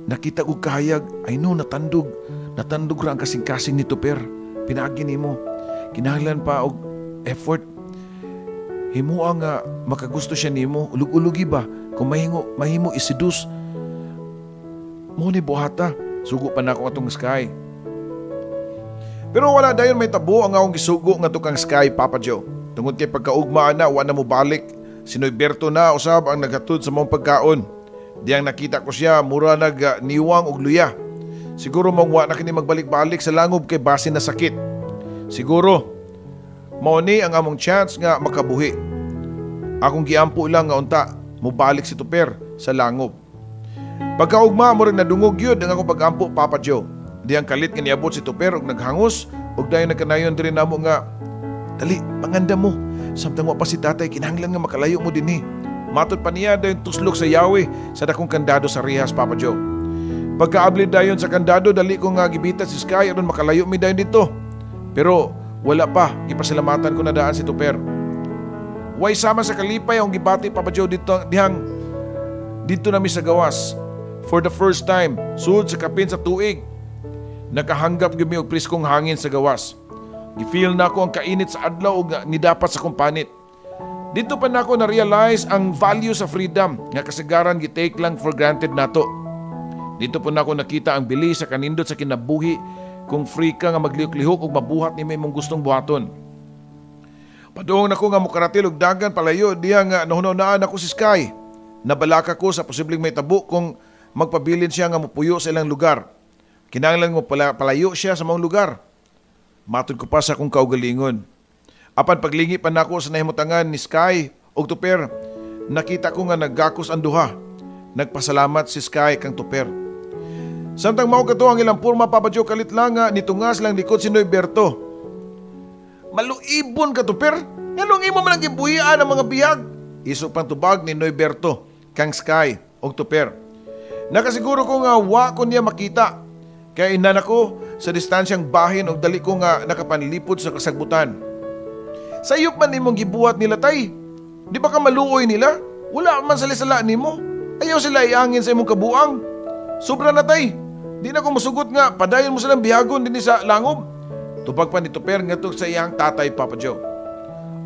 Nakita ko kahayag, ay no, natandog. Natandog ra ang kasing-kasing ni Tuper. Pinaagi nimo. Kinahanglan pa og effort. Himuha nga makagusto siya nimo. Ulug-ulugi ba? Kung mahimo isidus. Mo ni buhata. Sugo pa na ako atong Sky. Pero wala dayon may tabo ang akong gisugo nga tukang Sky, Papa Joe. Tungod kay pagkaugmaan na, wala na mo balik. Si Noyberto na usab ang naghatod sa mong pagkaon. Diyang nakita ko siya mura niwang og luya. Siguro mangwa na kini magbalik-balik sa langob kay basin na sakit. Siguro mao ni ang among chance nga makabuhi. Akong giampo lang nga unta mubalik si Tuper sa langob. Pagkaugma mo rin nadungog yun ang akong pag-ampo, Papa Joe. Diyang kalit nga niabot si Tuper og naghangos og dayon nagkanayon diri namo nga, dali, manganda mo. Samtang wa pa si tatay, kinahanglan nga makalayo mo dinhi. Matod pa niya dayon tuslok sa yawi sa dakong kandado sa rihas, Papa Joe. Pagkaabli dayon sa kandado, dali ko nga gibita si Sky aron makalayo mi dayon dito. Pero wala pa, ipasalamatan ko na daan si Tuper. Way sama sa kalipay ang gibati, Papa Joe, dito nami sa gawas. For the first time, sud sa kapin sa tuig, nakahanggap gyud og priskong hangin sa gawas. Gifeel na ako ang kainit sa adlaw ug nidapat sa kumpanit. Dito pa na ako na-realize ang value sa freedom nga kasagaran gitake lang for granted nato. Dito po na ako nakita ang bilis sa kanindot sa kinabuhi kung free ka nga maglihok-lihok ug mabuhat ni may mong gustong buhaton. Padung nako nga mokaratil og dagan palayo diha nga nahunaw-naan ako si Sky. Nabalaka ko sa posibleng may tabo kung magpabilin siya nga mopuyo sa ilang lugar. Kinahanglan mo palayo siya sa mga lugar. Matod ko pa sa akong kaugalingon. Apan paglingi pa nako sa nahimutangan ni Sky og Tuper, nakita ko nga naggakos ang duha. Nagpasalamat si Sky kang Tuper. Samtang mao kato ang ilang porma, Papa Joe, kalit lang nga nitungas lang likod si Noyberto. Maluibon ka, Tuper? Nganong imo man ang gibuhian ang mga bihag? Iso pang tubag ni Noyberto kang Sky og Tuper. Nakasiguro ko nga wa ko niya makita. Kaya inan ako sa distansyang bahin og dali ko nga nakapanlipod sa kasagbutan. Sayop man nimong gibuhat nila, tay. Di ba ka maluoy nila? Wala man sala nimo. Ayaw sila iangin sa imong kabuang. Sobra na, tay. Di na ko musugot nga padayon mo silang bihagon din sa langob. Tupag pa ni Tuper nga to sa iyang tatay, Papa Joe.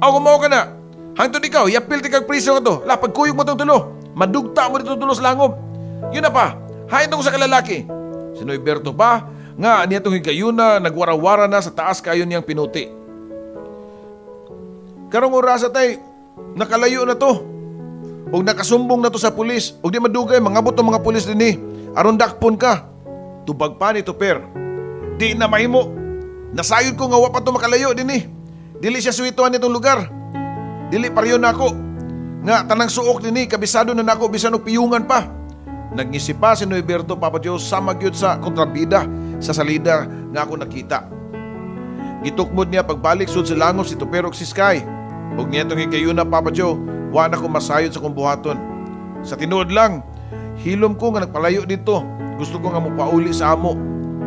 Aw, kumaw ka na. Hangtod ikaw, yapil ti kag priso nga to. Lapag kuyog mo tong tulo. Madugta mo dito tulo sa langob. Yun na pa, hain ko sa kalalaki. Si Noyberto pa, nga niya itong higayuna, nagwarawara na sa taas kayo niyang pinuti. Karong orasa, tay, nakalayo na to. O nakasumbong na to sa pulis. O di madugay, mangabot ng mga pulis din eh. Aron dakpon ka. Tubag pa ni Tuper. Di na mahimo. Nasayod ko nga wapat to makalayo din eh. Dili siya suwituan nitong lugar. Dili pariyon na ako. Nga tanang suok din eh, kabisado na nako bisan og piyungan pa. Nagngisi pa si Noyberto, Papa Joe, samagyod sa kontrabida sa salida nga ako nakita. Gitukmod niya pagbalik sud sa langob si Tuper og si Sky. Ug niya itong higayuna, Papa Joe, wa na ko masayod sa kong buhaton. Sa tinuod lang, hilom ko nga nagpalayo dito. Gusto ko nga mopauli sa amo.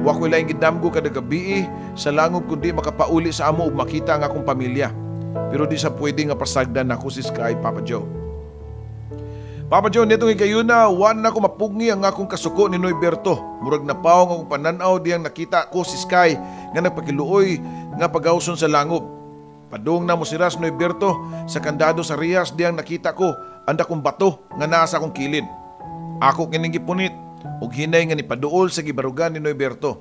Wa ko laing gidamgo kada gabi sa langob kundi makapauli sa amo ug makita ang akong pamilya. Pero di sa pwede nga pasagdan ako si Sky, Papa Joe. Papa Joe, nitong higayuna, wan na ko mapugni ang akong kasuko ni Noyberto. Murag napawang akong pananaw diyang nakita ko si Sky nga nagpakiluoy nga pagawson sa langob. Padung na mo si Ras Noyberto sa kandado sa rihas diyang nakita ko anda kong bato nga nasa akong kilid. Ako kining gipunit ug hinay nga nipaduol sa gibarugan ni Noyberto.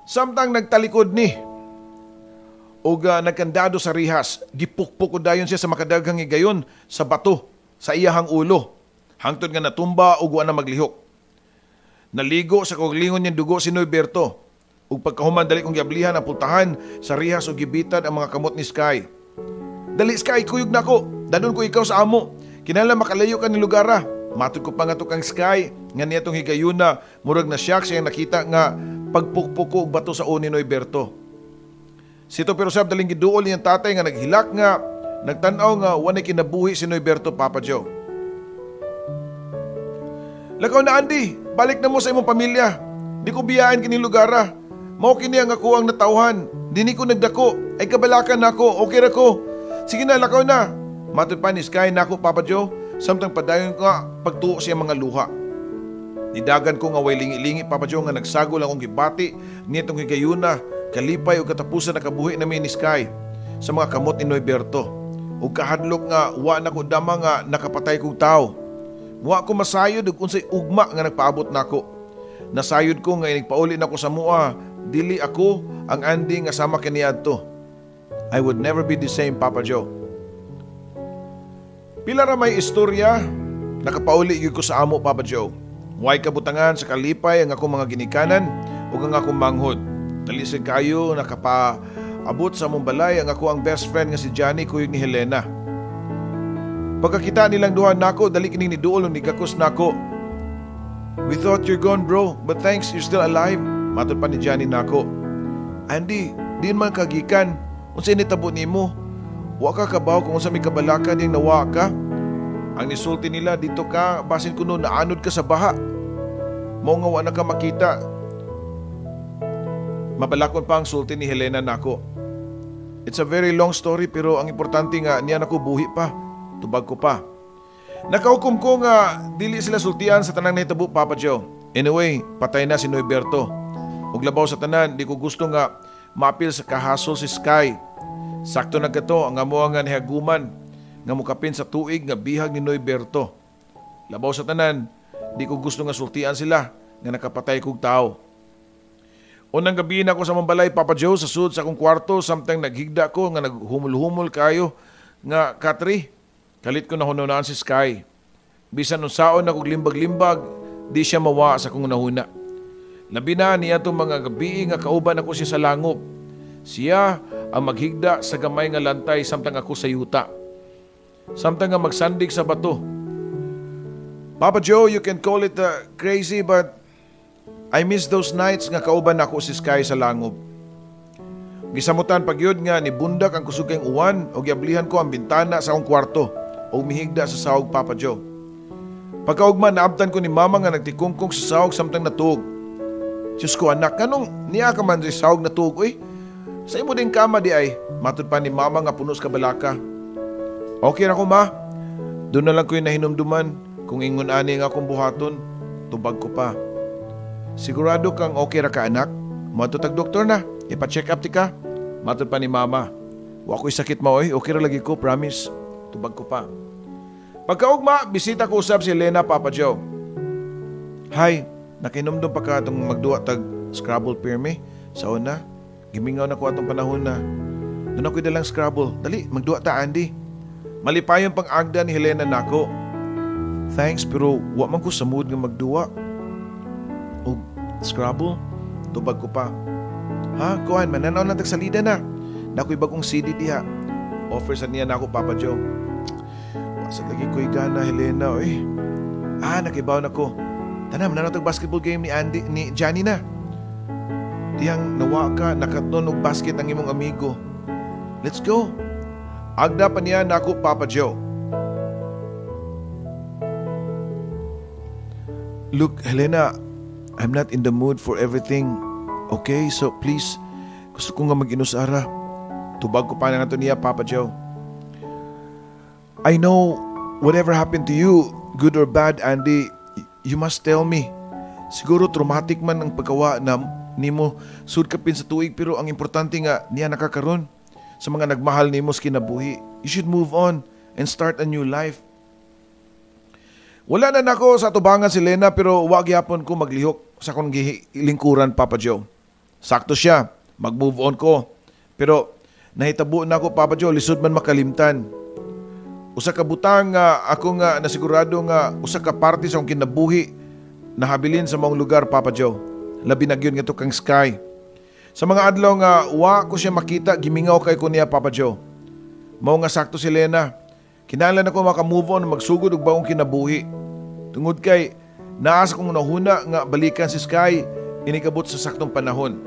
Samtang nagtalikod ni ug nagkandado sa rihas, gipukpok ko dayon siya sa makadaghang higayon sa bato sa iyahang ulo, hangtod nga natumba ug wa na maglihok. Naligo sa kaglingon niyang dugo si Noyberto, ug pagkahuman dali kong giablihan ang pultahan sa rihas ug gibitad ang mga kamot ni Sky. Dali, Sky, kuyog na ko, danon ko ikaw sa amo, kinahanglan makalayo ka ni lugara. Matod ko pa nga to kang Sky, nga niya tong higayuna, murag na siyak siyang nakita nga pagpukpok ko og bato sa uni Noyberto. Sito pero sab daling giduol niyang tatay nga naghilak nga nagtanaw nga wanay kinabuhi si Noyberto, Papa Joe. Lakaw na, Andy, balik na mo sa imong pamilya. Di ko biyaan kini lugara. Mao kini ang ako ang natauhan. Dini ko nagdako, ay kabalakan nako, okay ra ko. Sige na, lakaw na. Matod pa ni Sky nako, Papa Joe, samtang padayon ko nga pagtuo siya mga luha. Nidagan ko nga way lingi-lingi, Papa Joe, nga nagsagol akong gibati nitong higayuna, kalipay o katapusan na kabuhi namin ni Sky sa mga kamot ni Noyberto. O kahadlok nga wa na ko dama nga nakapatay kong tao. Wa ko masayod ug unsay ugma nga nagpaabot nako. Nasayod ko nga inigpauli nako sa mua, dili ako ang Andy nga sama kaniadto. I would never be the same, Papa Joe. Pila ra may istorya nakapauli gyud ko sa amo, Papa Joe. Huwag kabutangan sa kalipay ang akong mga ginikanan o ang akong manghod. Nalisig kayo nakapaabot sa among balay ang ako ang best friend nga si Johnny, kuyog ni Helena. Pagkakita nilang duha nako, dali kining niduol ni gakos nako. We thought you're gone, bro, but thanks, you're still alive. Matod pa ni Johnny nako. Andy, di man kagikan. Unsa initabo nimo? Wa ka kabaw kung unsa may kabalakan yang nawa ka? Ang nisulti nila dito ka, basin kuno naanod ka sa baha. Mao nga wa na ka makita. Mabalakon pa ang sulti ni Helena nako. It's a very long story pero ang importante nga niya nako buhi pa. Tubag ko pa. Nakahukom ko nga dili sila sultian sa tanang nahitabo, Papa Joe. Anyway, patay na si Noyberto. Ug labaw sa tanan, di ko gusto nga maapil sa kahasol si Sky. Sakto na gato ang amo nga nihaguman nga mukapin sa tuig nga bihag ni Noyberto. Labaw sa tanan, di ko gusto nga sultian sila nga nakapatay kog tao. Unang gabi na ako sa mambalay, Papa Joe, sa sud sa akong kwarto, samtang naghigda ko nga naghumul-humul kayo nga katri. Kalit ko na hununaan si Sky. Bisan nung saon na kog limbag-limbag, di siya mawa sa kong nahuna. Labi na niya itong mga gabi nga kauban ako siya sa langop. Siya ang maghigda sa gamay nga lantay samtang ako sa yuta. Samtang nga magsandig sa bato. Papa Joe, you can call it crazy but I miss those nights nga kauban ako si Sky sa langop. Gisamutan pagyod nga ni bundak ang kusog kayong uwan o giablihan ko ang bintana sa akong kwarto o umihigda sa sahog, Papa Joe. Pagkaugma naabtan ko ni mama nga nagtikungkong sa sahog samtang natuog. Diyos ko anak, kanong niya ka man sa sahog natuog, uy? Sa imo din kama di ay, matod pa ni mama nga punos kabalaka. Okay na ko ma, doon na lang ko yung nahinumduman, kung ingon ani nga akong buhaton, tubag ko pa. Sigurado kang okay ra ka anak? Matutag doktor na, ipa-check up ti ka. Matod pa ni mama, wa ko'y sakit mo oy, okay ra lagi ko, promise. Tubag ko pa. Pagkaugma, bisita ko usab si Helena, Papa Joe. Hi, nakinomdom pa ka itong magduwa tag Scrabble pirmi sa una. Gimingaw na ko atong panahon na. Doon ako'y dalang Scrabble. Dali, magduwa ta, Andy. Malipayon pang agda ni Helena nako. Thanks, pero wa man ko sa mood nga magduwa. O, Scrabble? Tubag ko pa. Ha, kuhan, mananaw lang tagsalida na. Nako'y bagong CD diha. Offer sa niya nako, Papa Joe. Wasag lagi ko'y gana, Helena, oy. Nakibaw na ko. Tanam, mananaw tag basketball game ni Johnny na. Diyang nawa ka, nakatnon og basket ang imong amigo. Let's go. Agda pa niya nako, Papa Joe. Look, Helena, I'm not in the mood for everything. Okay, so please, gusto ko nga mag-inusara. Tubag ko pa na nga niya, Papa Joe. I know whatever happened to you, good or bad, Andy, you must tell me. Siguro traumatic man ang pagkawa na nimo sud kapin sa tuig pero ang importante nga niya nakakaron sa mga nagmahal nimo sa kinabuhi. You should move on and start a new life. Wala na nako sa tubangan si Lena pero wag gyapon ko maglihok sa akong lingkuran, Papa Joe. Sakto siya, mag-move on ko. Pero nahitabo na ako, Papa Joe, lisod man makalimtan. Usa ka butang nga ako nga nasigurado nga usa ka parte sa akong kinabuhi nahabilin sa mong lugar, Papa Joe. Labi na gyud nga to kang Sky. Sa mga adlaw nga wa ko siya makita, gimingaw kay ko niya, Papa Joe. Mao nga sakto si Lena. Kinahanglan ako maka-move on, magsugod og bagong kinabuhi. Tungod kay naasa kong nahuna nga balikan si Sky inikabot sa saktong panahon.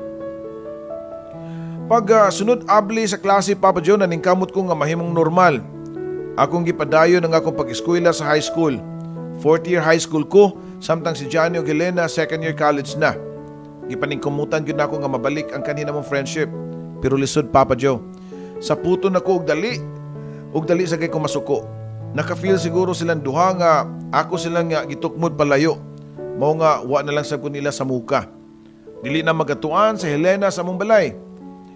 Pag sunod abli sa klase, Papa Joe, naningkamot ko nga mahimong normal. Akong gipadayon ang akong pag-eskwela sa high school. 4th year high school ko, samtang si Johnny ug Helena 2nd year college na. Gipaningkumutan gyud nako nga mabalik ang kanina mong friendship. Pero lisod, Papa Joe. Sa puto na ko og dali sa kay ko masuko. Naka-feel siguro silang duha nga ako silang nga gitukmod palayo. Mao nga wa na lang sab ko nila sa muka. Dili na magatuan sa Helena sa among balay.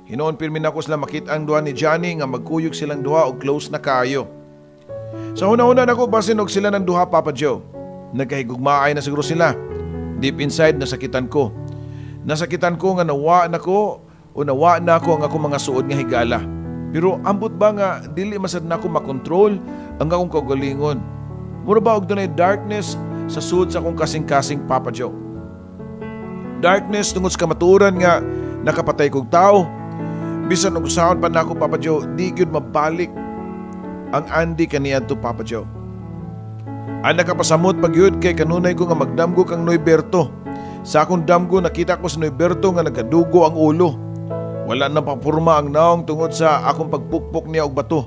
Hinoon pirmi nako sila makita ang duha ni Johnny nga magkuyog silang duha og close na kaayo. Sa una-una nako basin og sila ng duha, Papa Joe. Nagkahigugmaay na siguro sila. Deep inside nasakitan ko. Nasakitan ko nga nawa na ko ang akong mga suod nga higala. Pero ambot ba nga dili masad na ako makontrol ang akong kaugalingon. Mura ba og dunay darkness sa sud sa akong kasing-kasing Papa Joe? Darkness tungod sa kamatuoran nga nakapatay kong tao. Bisan og sahon pa nako Papa Joe, di gyud mabalik ang Andy kaniadto Papa Joe. Ang nakapasamot pagyud kay kanunay ko nga magdamgo kang Noyberto. Sa akong damgo nakita ko sa Noyberto nga nagadugo ang ulo. Wala na papurma ang naong tungod sa akong pagpukpok niya og bato.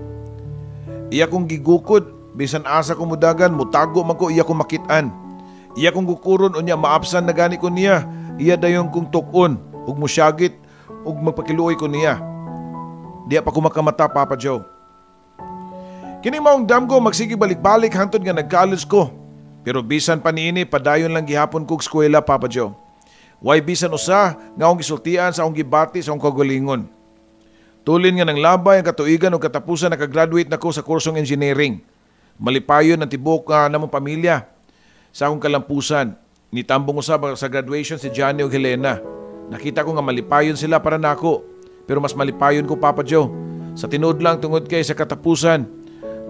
Iya kong gigukod, bisan asa ko mudagan, mutago man ko iya kong makitaan. Iya kong gukuron unya maapsan na gani ko niya. Iya dayon kong tukon ug musyagit ug magpakiluoy ko niya. Diya pa ko makamata Papa Joe. Kini maong damgo magsige balik-balik hangtod nga nag-college ko. Pero bisan pa niini padayon lang gihapon kog eskwela Papa Joe. Way bisan usa nga akong gisultian sa akong gibati sa akong kagalingon. Tulin nga ng labay ang katuigan o katapusan nakagraduate na ko sa kursong engineering. Malipayon ang tibok namong pamilya. Sa akong kalampusan, nitambong usab sa graduation si Johnny o Helena. Nakita ko nga malipayon sila para nako. Pero mas malipayon ko Papa Joe. Sa tinuod lang tungod kay sa katapusan,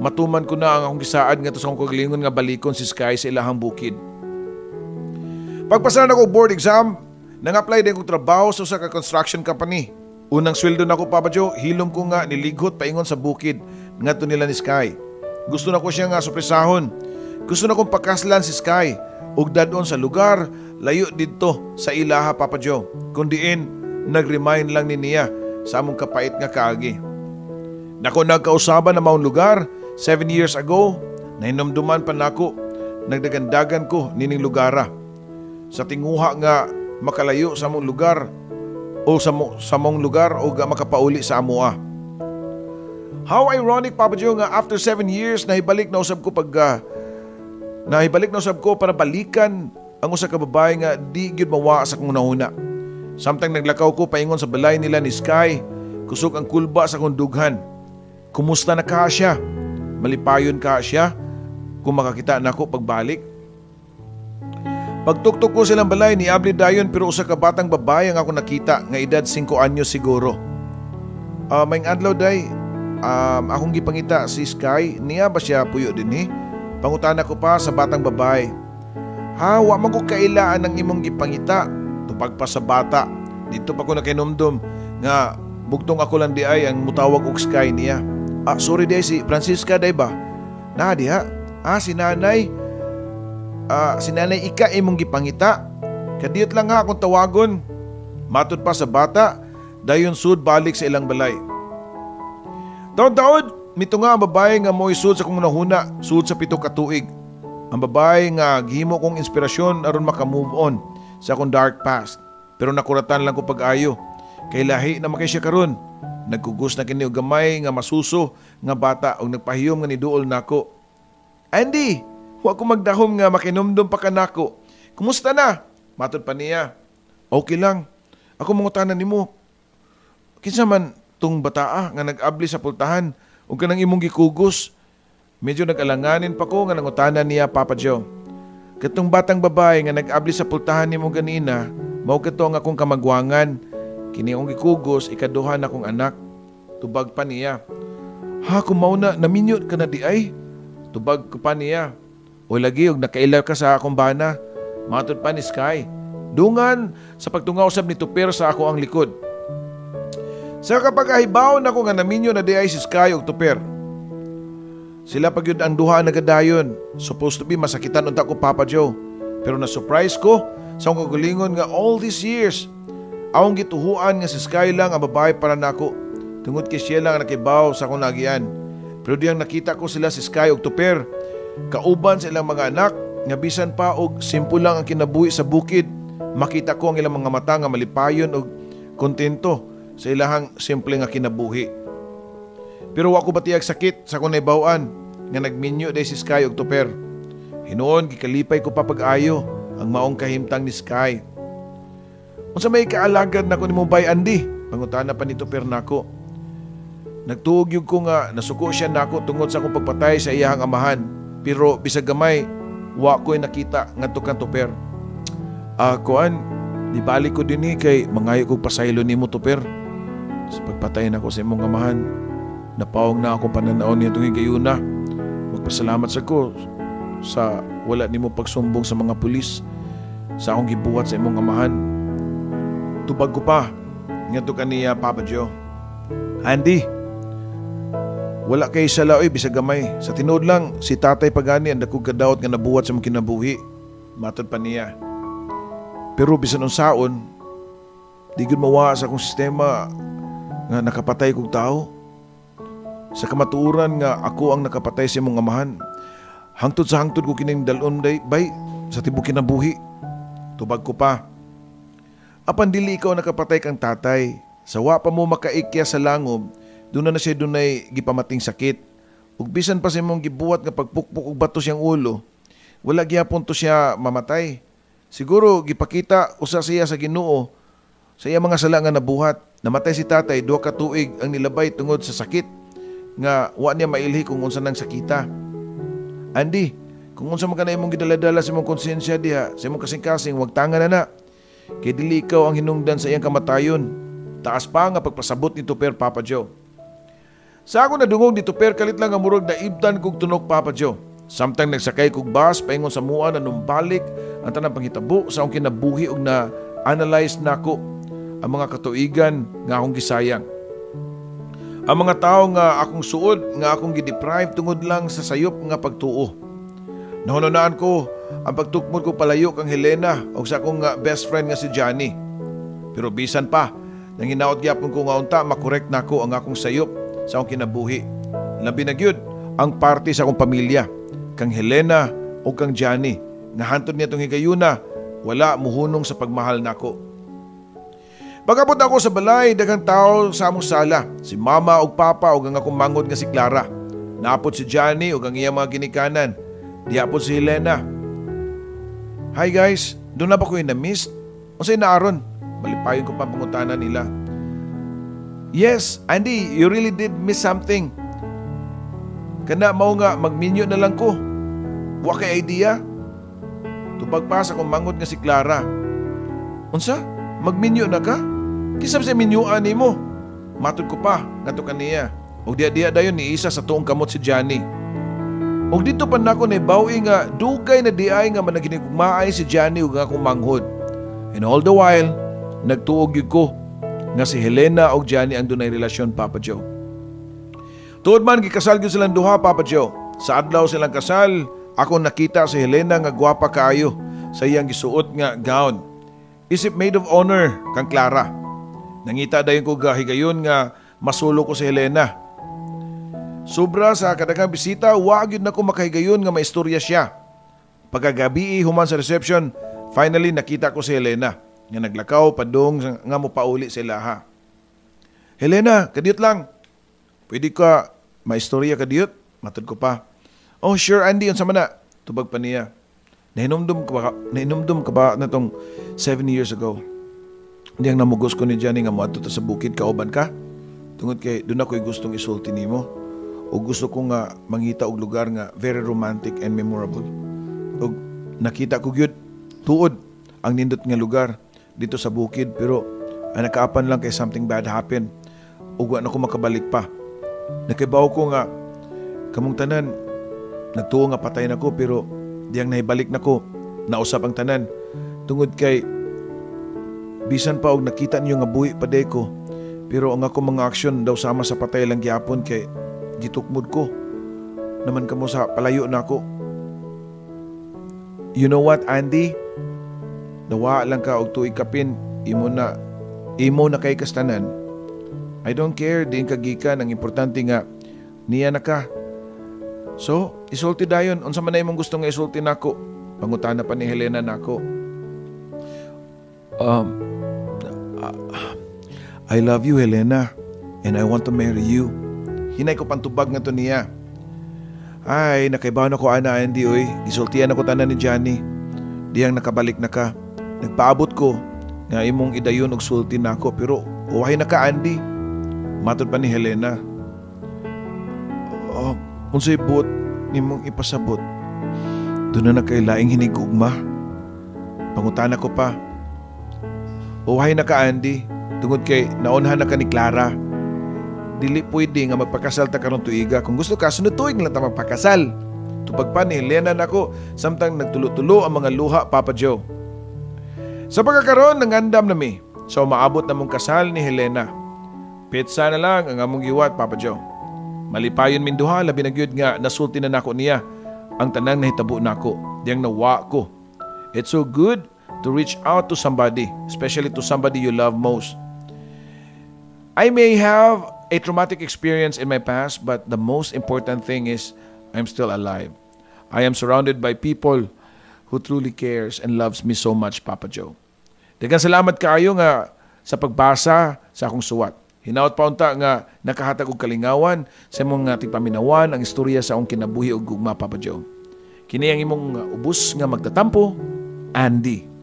matuman ko na ang akong gisaad nga to sa akong kagalingon nga balikon si Sky sa ilahang bukid. Pagpasaran ako board exam, nang-apply din kong trabaho sa usa ka construction company. Unang sweldo na ko Papa Joe, hilom ko nga nilighot paingon sa bukid ngadto nila ni Sky. Gusto na ko siya nga supresahon. Gusto na kong pakaslan si Sky ug dadon sa lugar layo didto sa ilaha Papa Joe. Kundiin nag-remind lang ni niya sa among kapait nga kaagi. Nako nagkausaban na maong lugar 7 years ago, nahinumduman pa nako, nagdagandagan ko nining lugara. Sa tinguha nga makalayo sa among lugar o sa mong lugar o makapauli sa amoa. How ironic Papa Joe nga after 7 years nahibalik na usab ko para balikan ang usa ka babae nga di gyud mawa sa kong nahuna. Samtang naglakaw ko paingon sa balay nila ni Sky, kusog ang kulba sa kong dughan. Kumusta na ka siya? Malipayon ka siya kung makakita na ako pagbalik. Pagtuktok ko silang balay ni abli dayon pero usa ka batang babae ang ako nakita nga edad 5 anyos siguro. Maing adlaw day, akong gipangita si Sky, niya ba siya puyo dinhi? Pangutana ko pa sa batang babae. Wa man ko kailaan ng imong gipangita, tupag pa sa bata. Dito pa ko nakinumdum nga bugtong ako lang di ay ang mutawag og Sky niya. Sorry day, si Francisca day ba? Na diha? Si nanay. Si nanay ika imong gipangita. Kadiyot lang nga akong tawagon. Matod pa sa bata, dayon sud balik sa ilang balay. Taon-taon, mito nga ang babae nga mo'y sud sa kong nahuna, sud sa 7 ka tuig. Ang babae nga gihimo kong inspirasyon aron maka-move on sa akong dark past. Pero nakuratan lang ko pag-ayo. Kay lahi na makay siya karon. Nagkugos na kini og gamay nga masuso nga bata og nagpahiyom nga niduol nako. Andy, wa ko magdahom nga makinumdum pa kanako. Kumusta na? Matod pa niya. Okay lang. Ako mangutanan nimo. Kinsa man tong bataa nga nag-abli sa pultahan ug kanang imong gikugos. Medyo nag-alanganin pa ko nga nangutanan niya Papa Joe. Katong batang babae nga nag-abli sa pultahan nimo ganina, mao kato nga akong kamagwangan. Kini akong gikugos, ikaduha na akong anak. Tubag pa niya. Kung mauna, naminyot ka na di ay. Tubag ko pa niya. O lagi, og nakailaw ka sa akong bana. Matod pa ni Sky. Dungan, sa pagtungausap ni Tuper sa ako ang likod. Sa kapag-ahibaw na ko nga naminyo na di ay si Sky og Tuper. Sila pag yun ang duha nagadayon. Supposed to be masakitan unta ko Papa Joe. Pero na-surprise ko sa akong kagulingon nga all these years. Akong gituhuan nga si Sky lang ang babae para nako. Tungod kay siya lang ang nakibaw sa akong nagian. Pero diyang nakita ko sila si Sky og Tuper. Kauban sa ilang mga anak, nga bisan pa og simple lang ang kinabuhi sa bukid. Makita ko ang ilang mga mata nga malipayon og kontento sa ilahang simple nga kinabuhi. Pero wa ko batiyag sakit sa akong naibawaan nga nagminyo day si Sky og Tuper. Hinuon gikalipay ko pa pag-ayo ang maong kahimtang ni Sky. Unsa may kaalagad na ko ni Mubay Andy? Pangutana pa ni Tuper nako. Nagtuog yug ko nga nasuko siya nako tungod sa akong pagpatay sa iyahang amahan. Pero bisag gamay, wa ko'y nakita ngadto kan Tuper. Kuan, ibalik ko dinhi kay mangayo kog pasaylo nimo Tuper. Sa pagpatay nako sa imong amahan, napawong na ako pananaon niya tungig gayuna. Magpasalamat sa ko sa wala nimo pagsumbong sa mga pulis sa akong gibuhat sa imong amahan. Tubag ko pa ngadto kaniya Papa Joe. Andy, wala kay salaoy bisag gamay. Sa tinuod lang si tatay pagani ang dako kadawat nga nabuhat sa imong kinabuhi. Matod pa niya. Pero bisan unsaon, di gud mawa sa akong sistema nga nakapatay kog tao. Sa kamatuoran nga ako ang nakapatay sa imong amahan. Hangtod sa hangtod ko kining dalon day bay sa tibuok kinabuhi. Tubag ko pa. Apan dili ikaw nakapatay kang tatay. Sa wa pa mo makaikya sa langob, doon na siya dunay gipamating sakit. Ug bisan pa sa imong gibuhat nga pagpukpuk og bato siyang ulo, wala gyapon to siya mamatay. Siguro gipakita usa siya sa Ginoo sa iya mga sala nga nabuhat. Namatay si tatay 2 ka tuig ang nilabay tungod sa sakit nga wa niya mailhi kung unsa nang sakita. Andy, kung unsa man kana imong gidaladala sa imong konsensya diha, sa imong kasing-kasing, wag tangan na. Kay dili ikaw ang hinungdan sa iyang kamatayon. Taas pa nga pagpasabot ni Tuper, Papa Joe. Sa ako nadungog ni Tuper, kalit lang ang murag na ibtan kog tunok, Papa Joe. Samtang nagsakay kog bus paingon sa mua na numbalik ang tanang panghitabo sa akong kinabuhi ug na analyze nako ang mga katuigan nga akong gisayang. Ang mga tao nga akong suod nga akong gideprive tungod lang sa sayop nga pagtuo. Nahununaan ko ang pagtukmod ko palayo kang Helena o sa akong best friend nga si Johnny. Pero bisan pa, nang hinaot gyapon ko nga unta makorek nako ang akong sayop sa akong kinabuhi. Labi na gyud ang parte sa akong pamilya, kang Helena o kang Johnny, nga hantod niya itong higayuna, wala muhunong sa pagmahal nako. Pagabot ako sa balay, daghang tao sa among sala, si mama o papa o ang akong mangod nga si Clara. Napot si Johnny o ang iyang mga ginikanan, diapot si Helena. Hi guys, doon na ba ko yung na-miss? O sa'yo na Aaron? Malipayon ko pa pangutanan nila. Yes, Andy, you really did miss something. Kana mao nga magminyo na lang ko. Wa kay idea. Tubag pa sa kong mangod nga si Clara. Unsa? Magminyo na ka? Kisab sa minyuan nimo. Matod ko pa ngadto kaniya. Og diya dayon ni isa sa tuong kamot si Johnny. Og dito pa nako ni bawi nga dugay na diay nga managinigmaay si Johnny ug akong manghod. And all the while, nagtuog gyud ko nga si Helena og Johnny ang dunay relasyon, Papa Joe. Tuod man gikasal gyud silang duha, Papa Joe. Sa adlaw silang kasal, ako nakita si Helena nga gwapa kaayo sa iyang gisuot nga gown. Isip maid of honor kang Clara. Nangita dayon ko gahigayon nga masulo ko si Helena. Sobra sa kadagang bisita, wag yun na ko makahigayon nga maistorya siya. Pagkagabi human sa reception, finally nakita ko si Helena nga naglakaw padung nga mopauli sila ha. Helena, kadiyot lang. Pwede ka maistorya kadiyot? Matod ko pa. Oh sure Andy, unsa man na? Tubag pa niya. Nahinumdum ka ba na tong 7 years ago? Hindi ang namugos ko ni Johnny nga moadto ta sa bukid kauban ka. Tungod kay doon ako'y gustong isulti nimo. O gusto ko nga mangita og lugar nga very romantic and memorable. O nakita ko gyud tuod ang nindot nga lugar dito sa bukid, pero ang nakaapan lang kay something bad happen. Ug wa na ko makabalik pa. Nakibaw ko nga kamong tanan nagtuo nga patay na ko, pero diyang nahibalik na ko, nausap ang tanan. Tungod kay bisan pa og nakita niyo nga buhi pa day ko, pero ang ako mga aksyon daw sama sa patay lang gyapon kay gitukmod ko naman kamo sa palayo na ako. You know what, Andy? Dawa lang ka og tuig kapin, imo na kay kastanan. I don't care din kagikan, ang importante nga niya na ka. So, isulti dayon, unsa man na imong gusto nga isulti nako? Pangutana pa ni Helena nako. I love you, Helena, and I want to marry you. Hinay ko pantubag nga to niya. Ay, nakaibaw na ko ana Andy oy. Gisultian ako tanan ni Johnny. Diyang nakabalik na ka. Nagpaabot ko nga imong idayon og sulti nako, pero uwahay na ka Andy. Matod pa ni Helena. Unsay buot nimong ipasabot? Doon na kay laing hinigugma. Pangutana ko pa. Uwahay na ka Andy. Tungod kay naunhan na ka ni Clara. Dili pwede nga magpakasal ta karon tuiga. Kung gusto ka, sunod tuig lang ta magpakasal. Tupag pa ni Helena nako, samtang nagtulo-tulo ang mga luha, Papa Joe. Sa pagkakaroon, nangandam na mi. So maabot na mong kasal ni Helena. Pitsa na lang ang among giwat, Papa Joe. Malipayon min duha, labi na gyud nga nasulti na nako niya ang tanang nahitabo nako, diyang nawa ko. It's so good to reach out to somebody, especially to somebody you love most. I may have a traumatic experience in my past, but the most important thing is I'm still alive. I am surrounded by people who truly cares and loves me so much, Papa Joe. Daghang salamat kaayo nga sa pagbasa sa akong suwat. Hinaot pa unta nga nakahatag og kalingawan sa imong tigpaminawan ang istorya sa akong kinabuhi og gugma, Papa Joe. Kini ang imong ubos nga magtatampo, Andy.